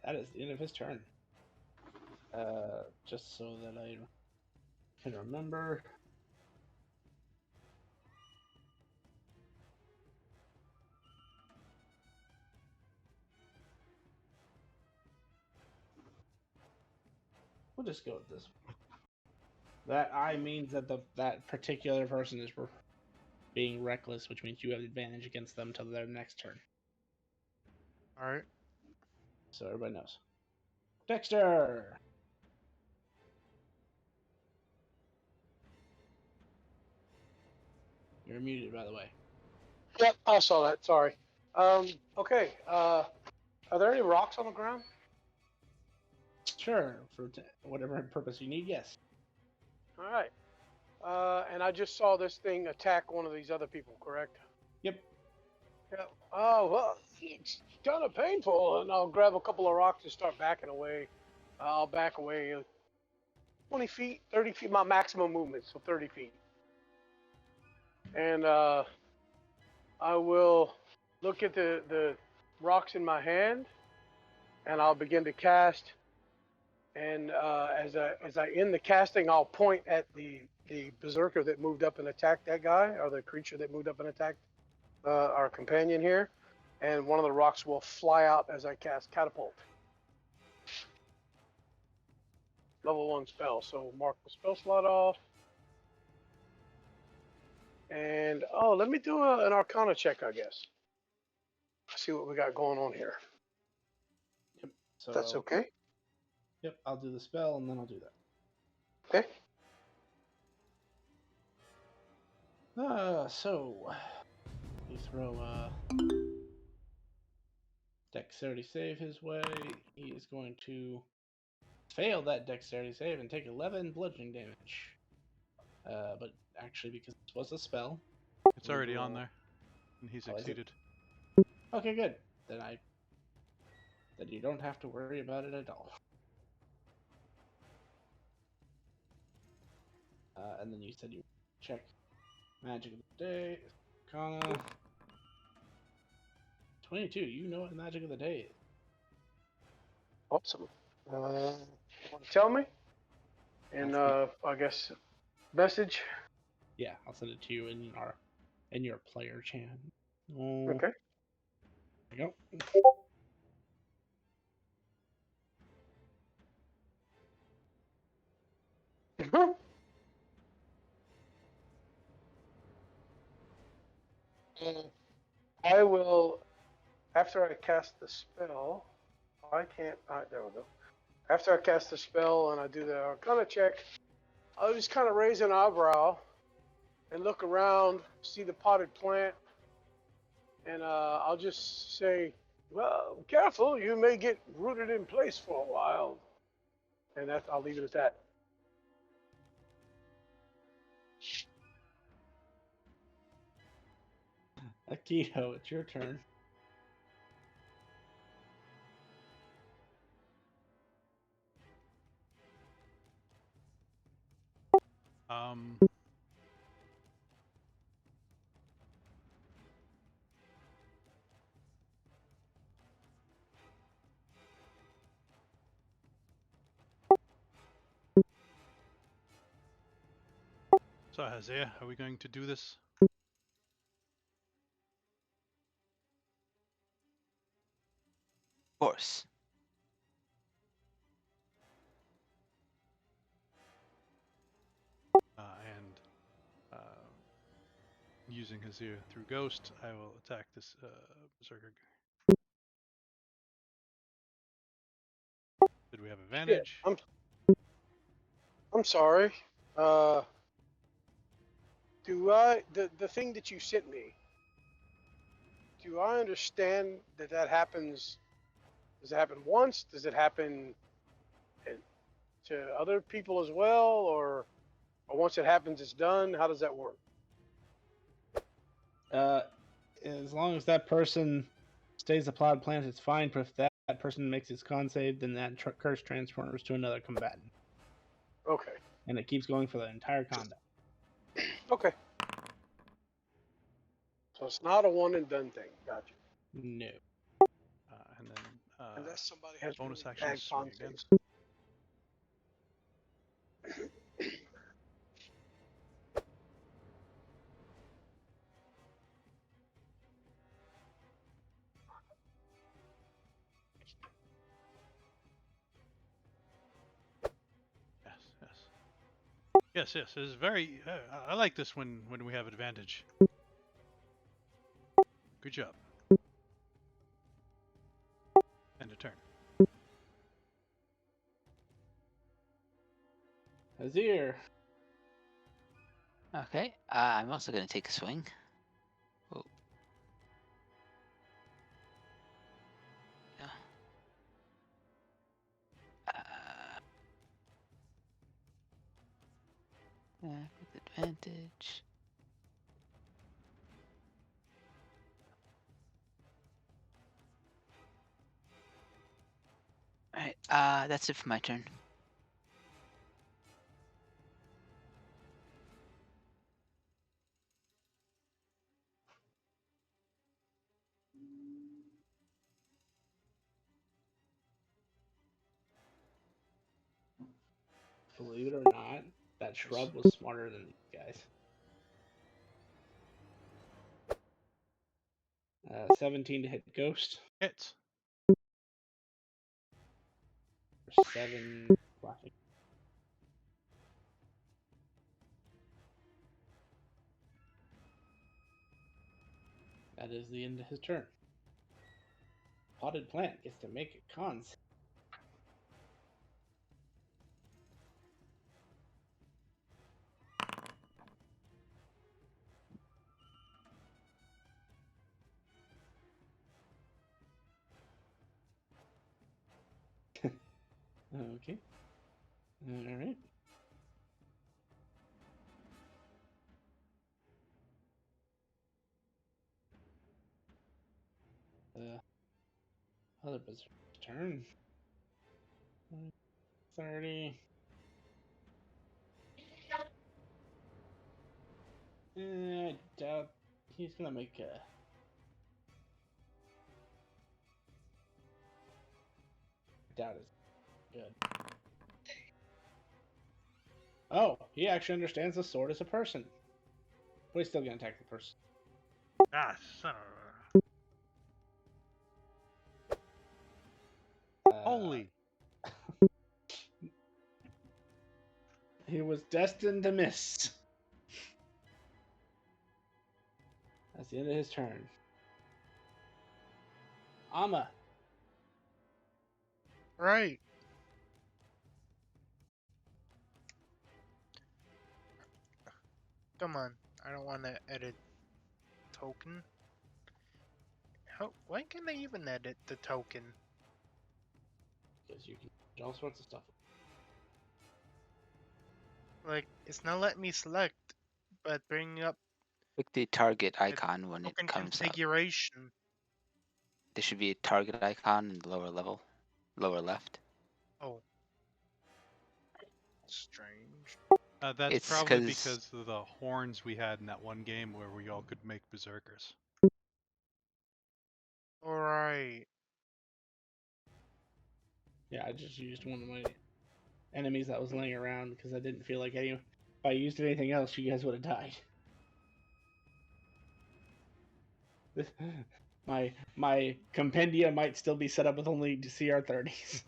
That is the end of his turn. Just so that I can remember. We'll just go with this. That I means that that particular person is being reckless, which means you have advantage against them till their next turn. All right. So everybody knows. Dexter! You're muted, by the way. Yep, I saw that. Sorry. Okay. Are there any rocks on the ground? Sure, for whatever purpose you need, yes. All right. And I just saw this thing attack one of these other people, correct? Yep. Yeah. Oh, well, it's kind of painful. And I'll grab a couple of rocks and start backing away. I'll back away 20 feet, 30 feet, my maximum movement, so 30 feet. And I will look at the rocks in my hand, and I'll begin to cast. And as I end the casting, I'll point at the berserker that moved up and attacked that guy, or the creature that moved up and attacked our companion here. And one of the rocks will fly out as I cast Catapult. Level 1 spell. So mark the spell slot off. And, let me do an Arcana check, I guess. See what we got going on here. Yep. So That's okay. Yep, I'll do the spell and then I'll do that. Okay. So you throw a dexterity save his way. He is going to fail that dexterity save and take 11 bludgeoning damage. But actually, because this was a spell, It's already on there, and he succeeded. Okay, good. Then you don't have to worry about it at all. And then you said you check magic of the day, Arcana. 22. You know what magic of the day is. Awesome. Want to tell me? And I guess message. Yeah, I'll send it to you in your player chat. Okay. There you go. I will, after I cast the spell, I can't, there we go. After I cast the spell and I do the Arcana check, I'll just kind of raise an eyebrow and look around, see the potted plant, and I'll just say, "Well, careful, you may get rooted in place for a while." And I'll leave it at that. Akito, it's your turn. So, Hazia, are we going to do this? Of course. And using Hazir through Ghost, I will attack this Berserker. Did we have advantage? Yeah, I'm sorry. The thing that you sent me? Do I understand that happens? Does it happen once? Does it happen to other people as well, or once it happens, it's done? How does that work? As long as that person stays a plot plant, it's fine. But if that person makes its con save, then that curse transfers to another combatant. Okay. And it keeps going for the entire combat. Okay. So it's not a one and done thing. Gotcha. No. And then Unless somebody has bonus really action bad swing con again. saves. Yes. It's very. I like this when we have advantage. Good job. End of turn. Azir. Okay. I'm also going to take a swing. Oh. Yeah. With advantage. Alright, that's it for my turn. Believe it or not, that shrub was smarter than these guys. 17 to hit Ghost. Hits. For 7 slashing. That is the end of his turn. Potted plant gets to make a cons. Okay. Alright. Other Berserker's turn. 30. I doubt he's gonna make a. I doubt it's good. Oh, he actually understands the sword as a person. But he's still gonna attack the person. Ah, son of a... Holy! He was destined to miss. That's the end of his turn. Amma. Right. Come on, I don't want to edit token. Why can't I even edit the token? Because you can do all sorts of stuff. Like, it's not letting me select, but bringing up Click the target the icon when it token comes up. configuration. There should be a target icon in the lower level, lower left. Oh. Strange. That's It's probably 'cause because of the horns we had in that one game where we all could make berserkers. Alright. Yeah, I just used one of my enemies that was laying around because I didn't feel like if I used anything else, you guys would have died. My compendia might still be set up with only CR30s.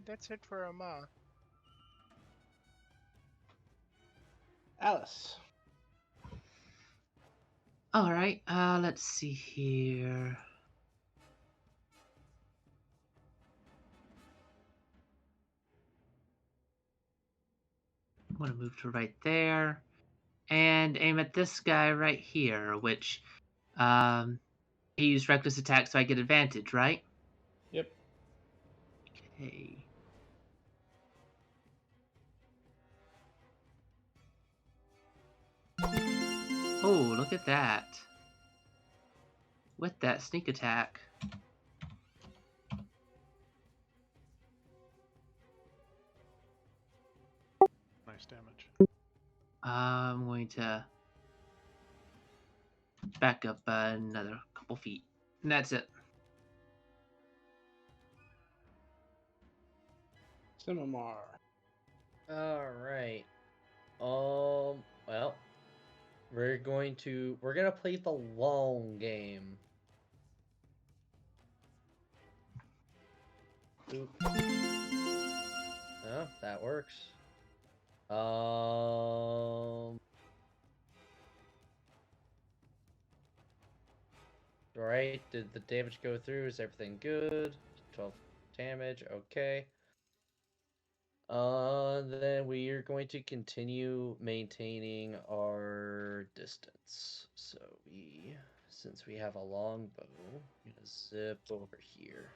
That's it for Ma. Alice. All right. Let's see here. I'm gonna move to right there, and aim at this guy right here. Which, he used reckless attack, so I get advantage, right? Yep. Okay. Oh, look at that. With that sneak attack. Nice damage. I'm going to back up another couple feet. And that's it. Simamar. Alright. Well, we're gonna play the long game. Oop. Oh, that works. Alright, did the damage go through? Is everything good? 12 damage, okay. Then we are going to continue maintaining our distance. So since we have a long bow, I'm gonna zip over here.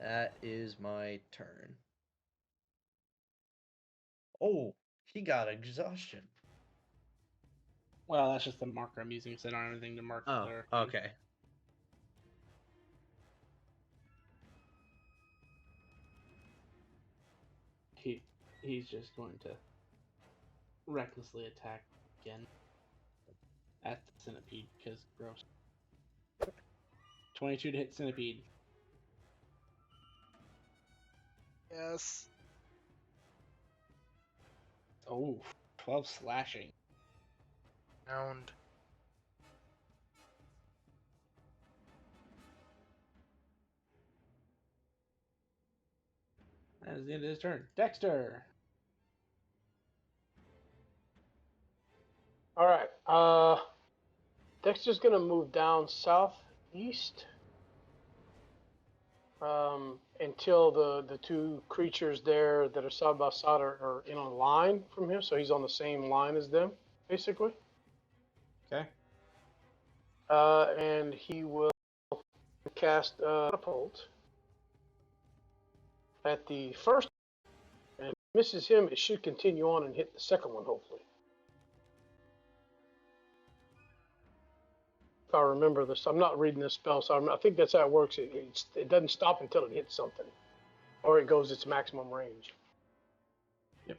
That is my turn. Oh, he got exhaustion. Well, that's just the marker I'm using, so I don't have anything to mark Oh, there. okay. He's just going to recklessly attack again at the centipede because gross. 22 to hit centipede. Yes. Oh, 12 slashing. Round. That is the end of his turn. Dexter. All right. Dexter's gonna move down southeast until the two creatures there that are side by side are in a line from him. So he's on the same line as them, basically. Okay. And he will cast catapult at the first, and if it misses him, it should continue on and hit the second one, hopefully. If I remember this, I'm not reading this spell, so I think that's how it works. It doesn't stop until it hits something, or it goes its maximum range. Yep.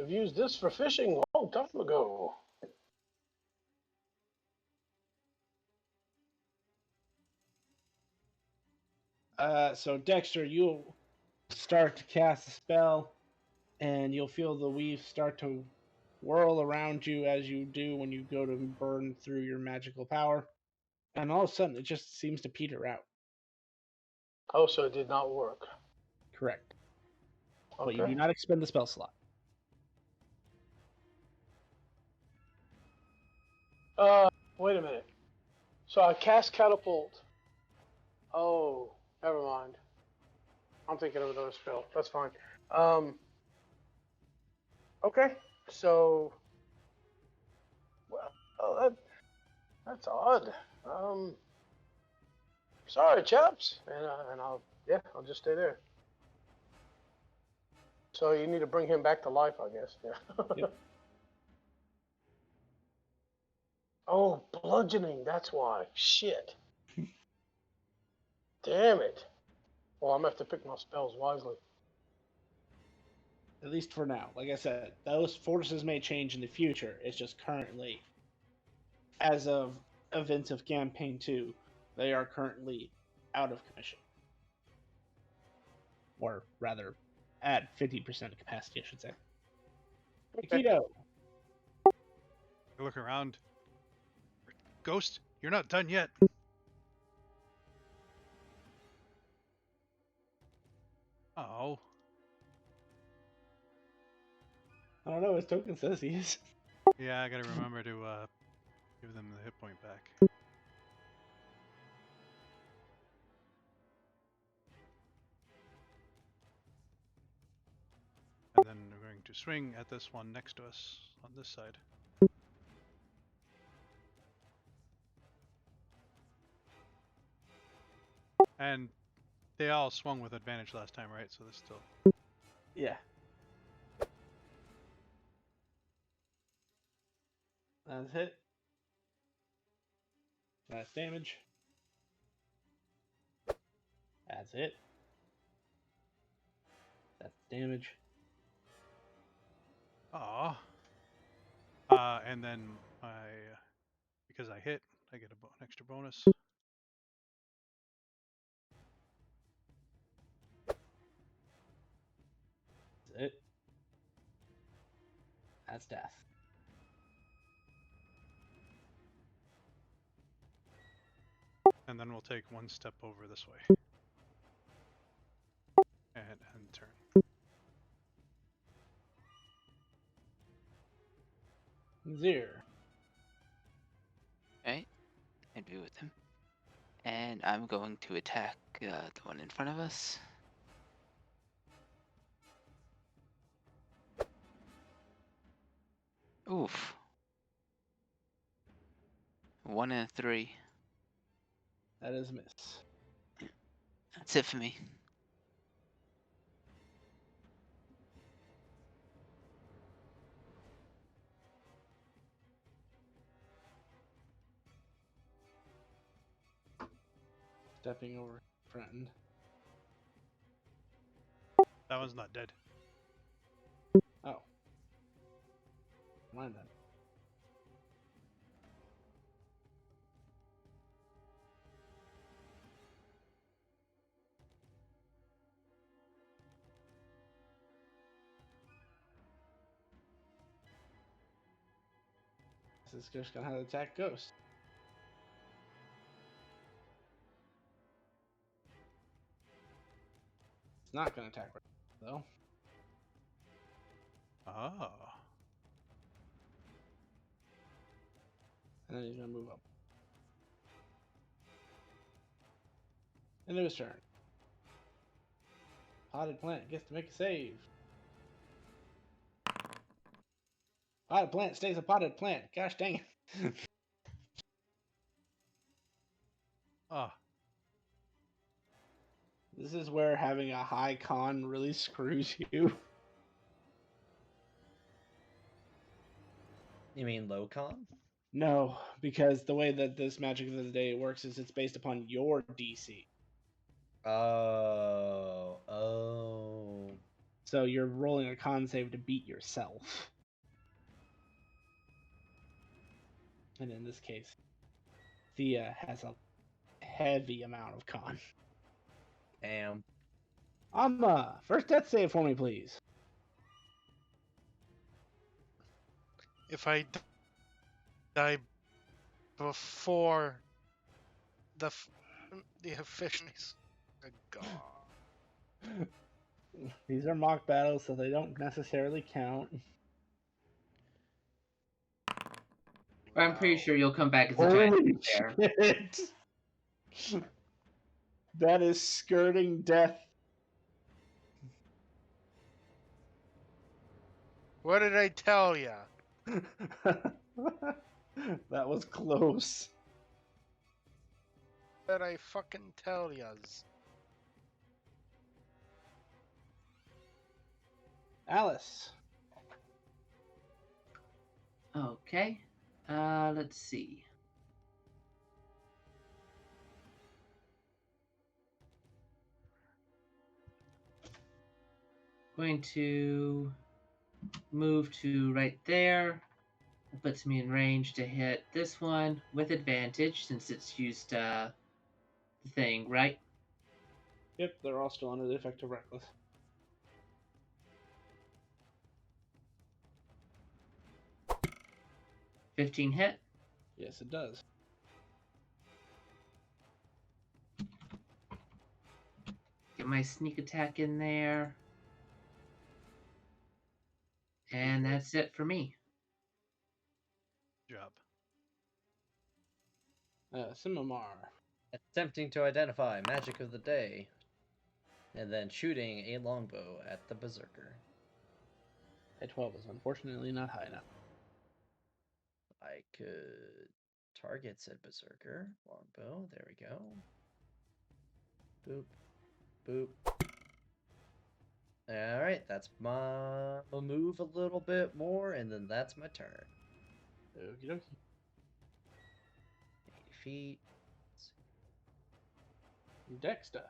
I've used this for fishing a long time ago. So Dexter, you'll start to cast a spell, and you'll feel the weave start to whirl around you as you do when you go to burn through your magical power. And all of a sudden, it just seems to peter out. Oh, so it did not work. Correct. Okay. But you do not expend the spell slot. Wait a minute. So I cast catapult. Oh, never mind. I'm thinking of another spell. That's fine. Okay. So, well, that's odd. Sorry, chaps. And I'll just stay there. So you need to bring him back to life, I guess. Yeah. Yep. Oh, bludgeoning. That's why. Shit. Damn it. Well, I'm gonna have to pick my spells wisely. At least for now. Like I said, those forces may change in the future. It's just currently, as of events of Campaign 2, they are currently out of commission. Or rather, at 50% capacity, I should say. Okay. Keto. I look around. Ghost, you're not done yet. Oh. I don't know, his token says he is. Yeah, I gotta remember to give them the hit point back. And then we're going to swing at this one next to us on this side. And they all swung with advantage last time, right? So this still. Yeah. That's hit. That's damage. That's it. That's damage. Aw. And then because I hit, I get an extra bonus. That's it. That's death. And then we'll take one step over this way. And turn. Zero. Right? I'd be with him. And I'm going to attack the one in front of us. Oof. 1 and a 3. That is a miss. That's it for me. Stepping over friend. That one's not dead. Oh. Mind that. This is just gonna have to attack Ghost. It's not gonna attack though. Oh. And then he's gonna move up. Into his turn. Potted plant gets to make a save. Potted plant stays a potted plant. Gosh dang it. Ah. This is where having a high con really screws you. You mean low con? No, because the way that this Magic of the Day works is it's based upon your DC. Oh. So you're rolling a con save to beat yourself. And in this case, Thea has a heavy amount of con. Damn. First death save for me, please. If I die before the efficiencies. Good God. These are mock battles, so they don't necessarily count. But I'm pretty Wow. sure you'll come back as a Holy giant there. shit! That is skirting death. What did I tell ya? That was close. What did I fucking tell yas? Alice. Okay. Let's see. Going to move to right there. That puts me in range to hit this one with advantage since it's used the thing, right? Yep, they're all still under the effect of reckless. $15 hit. Yes, it does. Get my sneak attack in there. And that's it for me. Job. Simamar. Attempting to identify magic of the day, and then shooting a longbow at the berserker. A 12 is unfortunately not high enough. I could target said berserker. Longbow. There we go. Boop. Boop. Alright, that's my move a little bit more, and then that's my turn. Okie dokie. 80 feet. Dexter.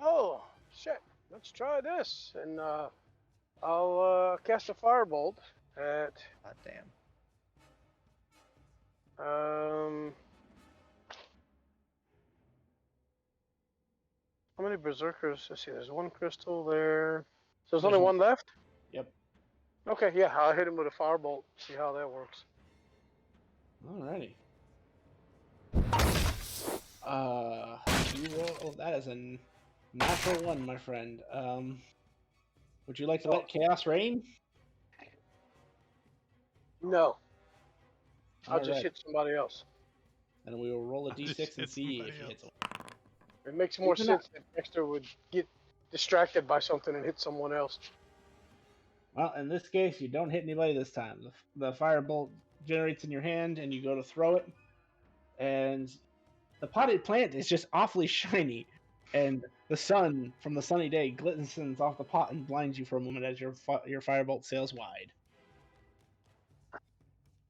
Oh, shit. Let's try this. And I'll cast a firebolt at God damn. how many berserkers? Let's see, there's one crystal there. So there's There's only one. one left? Yep. Okay, yeah, I'll hit him with a firebolt. See how that works. Alrighty. You roll. Oh, that is a natural one, my friend. Would you like to let chaos reign? No. I'll All just right. hit somebody else. And we will roll a I'll just d6 and hit see somebody if he hits. else. It makes more These are not- sense if Dexter would get distracted by something and hit someone else. Well, in this case, you don't hit anybody this time. The firebolt generates in your hand, and you go to throw it, and the potted plant is just awfully shiny, and the sun from the sunny day glistens off the pot and blinds you for a moment as your firebolt sails wide.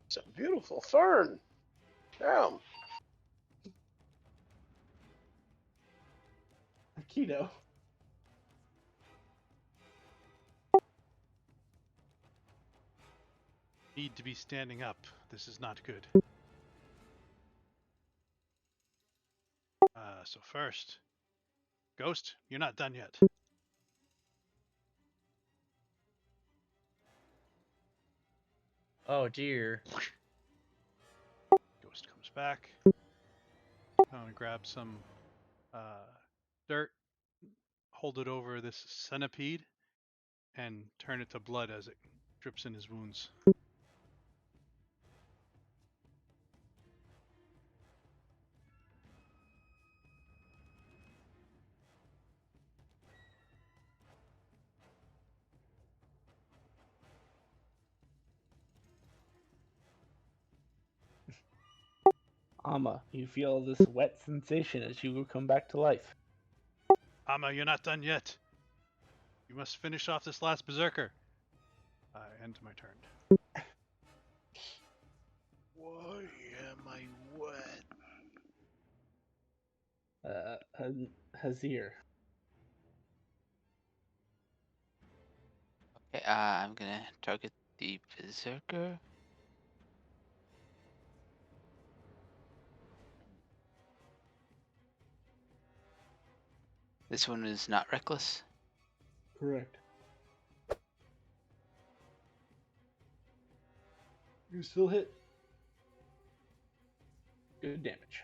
It's a beautiful fern. Damn. Keto. Need to be standing up. This is not good. So first, Ghost, you're not done yet. Oh dear. Ghost comes back. I'm gonna grab some dirt, hold it over this centipede, and turn it to blood as it drips in his wounds. Amma, you feel this wet sensation as you come back to life. Amma, you're not done yet. You must finish off this last berserker. End my turn. Why am I wet? Hazir. Okay, I'm gonna target the berserker. This one is not reckless. Correct. You still hit. Good damage.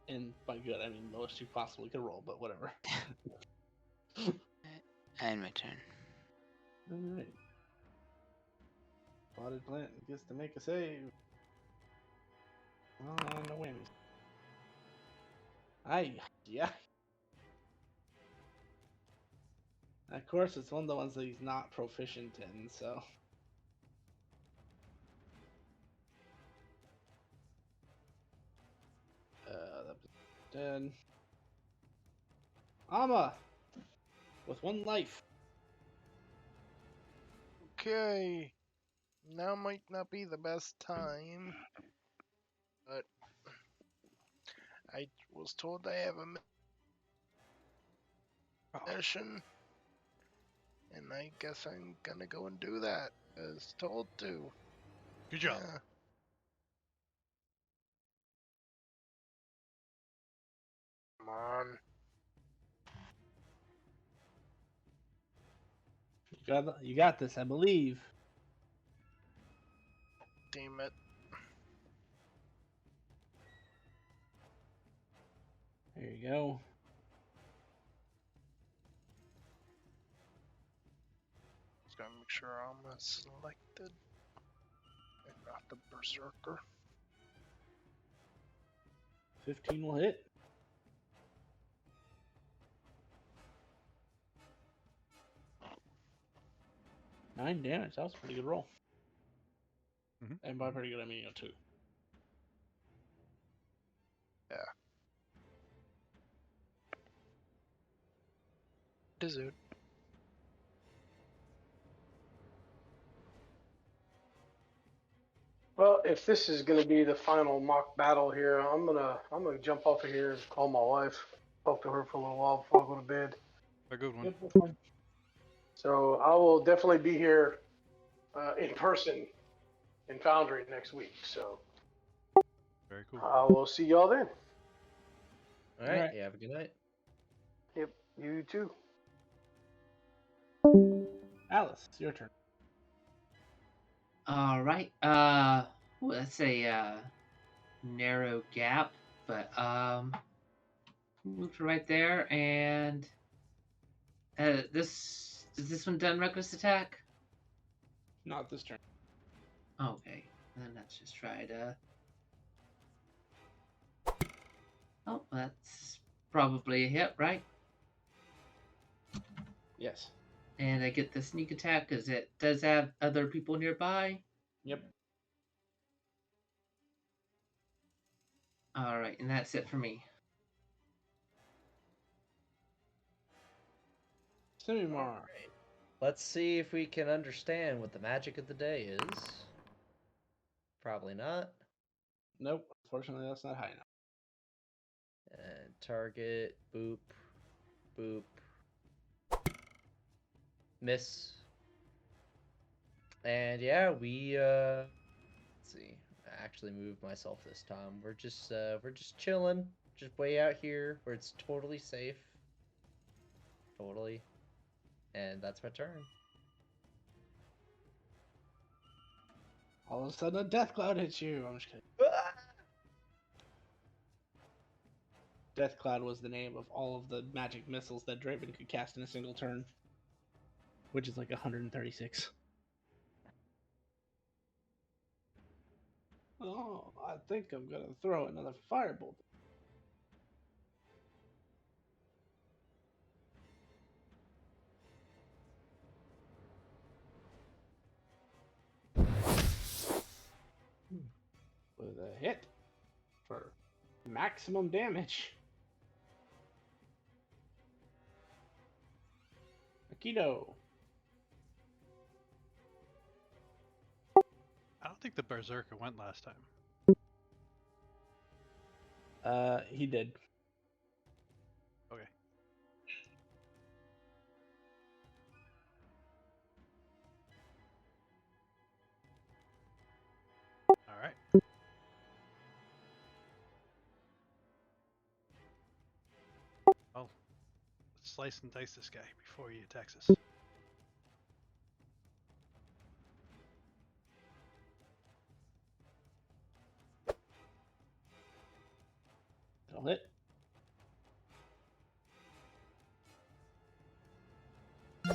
And by good, I mean lowest you possibly could roll, but whatever. And my turn. Alright. Spotted Plant gets to make a save. Oh, no whammies. Yeah. Of course, it's one of the ones that he's not proficient in, so. That was dead. Amma! With 1 life. Okay. Now might not be the best time, but I was told I have a mission, and I guess I'm gonna go and do that as told to. Good job. Yeah. Come on. You got this, I believe. Damn it. There you go. Just gotta make sure I'm selected and not the berserker. 15 will hit. Nine damage. That was a pretty good roll. Mm-hmm. And by pretty good, I mean 2. Dessert. Well, if this is going to be the final mock battle here, I'm gonna jump off of here and call my wife, talk to her for a little while before I go to bed. A good one. Yep, that's fine. So I will definitely be here in person in Foundry next week. So Very cool. I will see y'all then. All right. Alright. Yeah, have a good night. Yep, you too. Alice, it's your turn. All right. Well, that's a narrow gap, but move to right there, and this is this one done reckless attack? Not this turn. Okay, then let's just try to. Oh, that's probably a hit, right? Yes. And I get the sneak attack because it does have other people nearby. Yep. All right, and that's it for me. Simimar. Let's see if we can understand what the magic of the day is. Probably not. Nope. Unfortunately, that's not high enough. And target, boop, boop, miss. And yeah, we let's see. I actually moved myself this time. We're just chilling, just way out here where it's totally safe. Totally. And that's my turn. All of a sudden, a death cloud hits you. I'm just kidding. Death Cloud was the name of all of the magic missiles that Draven could cast in a single turn, which is like 136. Oh, I think I'm gonna throw another firebolt. With a hit for maximum damage. Aikido. I don't think the Berserker went last time. He did. Okay. All right. Well, let's slice and dice this guy before he attacks us.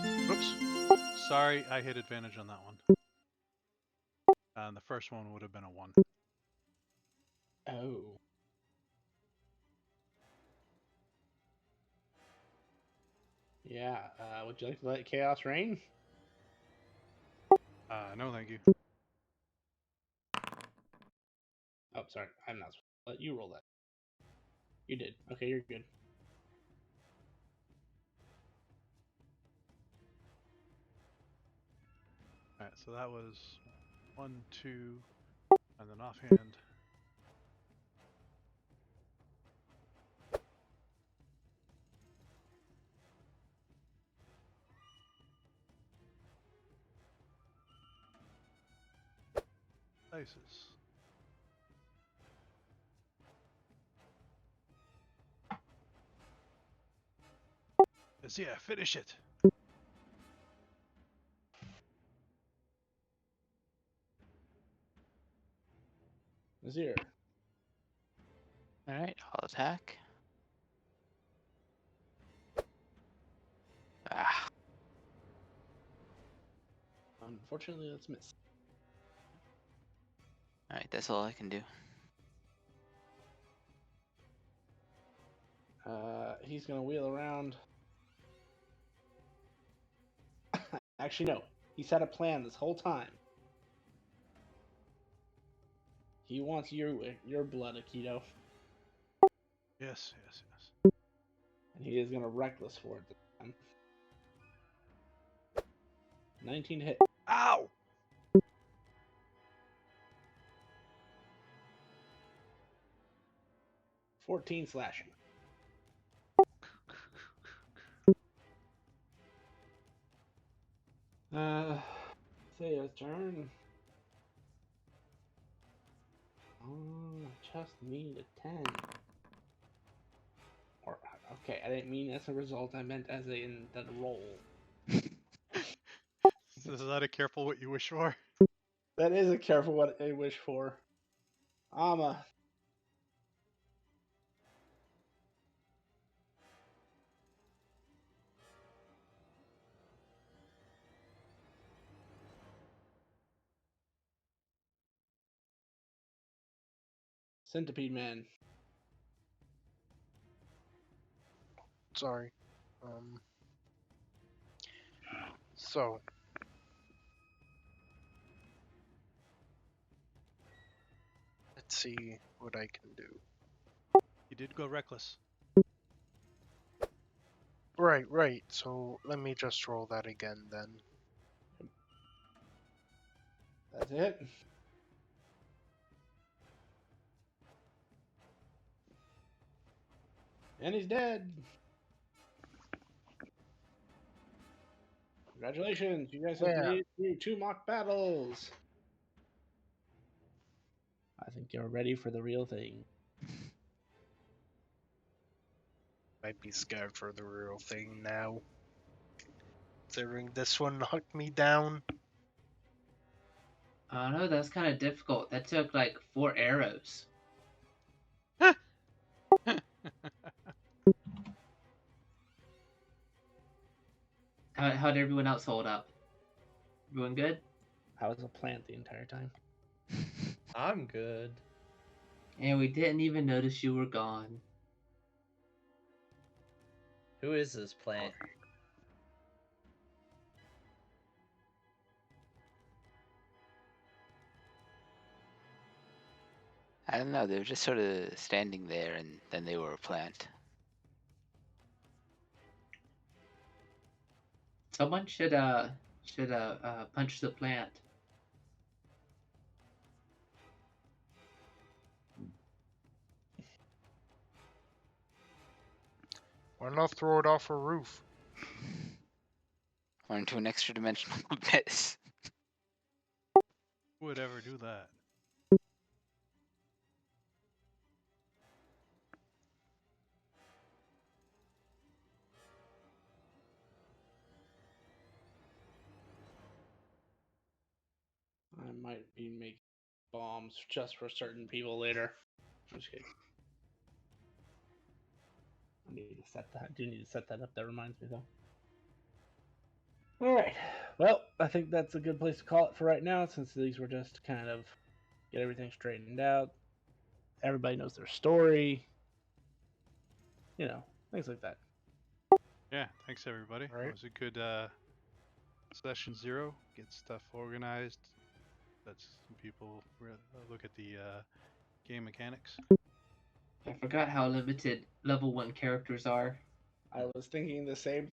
Oops. Sorry, I hit advantage on that one. And the first one would have been a 1. Oh. Yeah. Would you like to let chaos reign? No, thank you. Oh, sorry. I'm not supposed to let you roll that. You did. Okay, you're good. Alright, so that was 1, 2, and then offhand. Dices. Yeah, finish it. Azir. All right, I'll attack. Ah, Unfortunately, that's miss. all right, that's all I can do. He's gonna wheel around. Actually, no. He's had a plan this whole time. He wants your blood, Akito, Yes, yes, yes. and he is gonna reckless for it this time. 19 hit. Ow! 14 slashing. Thea's turn. Oh, just need a 10. Or, okay, I didn't mean as a result, I meant as in the roll. So is that a careful what you wish for? That is a careful what I wish for. Ama. Centipede Man. Sorry. So let's see what I can do. You did go reckless. Right. So let me just roll that again then. That's it. And he's dead. Congratulations, you guys have Yeah. made it through 2 mock battles. I think you're ready for the real thing. Might be scared for the real thing now. Considering this one knocked me down. I don't know, that's kind of difficult. That took like 4 arrows. How'd everyone else hold up? Everyone good? I was a plant the entire time. I'm good. And we didn't even notice you were gone. Who is this plant? I don't know. They were just sort of standing there, and then they were a plant. Someone should punch the plant. Why not throw it off a roof? Or into an extra dimensional abyss. Who would ever do that? I might be making bombs just for certain people later. I'm just kidding. I need to set that. I do need to set that up. That reminds me though. All right. Well, I think that's a good place to call it for right now, since these were just kind of get everything straightened out. Everybody knows their story. Things like that. Yeah, thanks everybody. Right. It was a good session 0. Get stuff organized. Let some people look at the game mechanics. I forgot how limited level 1 characters are. I was thinking the same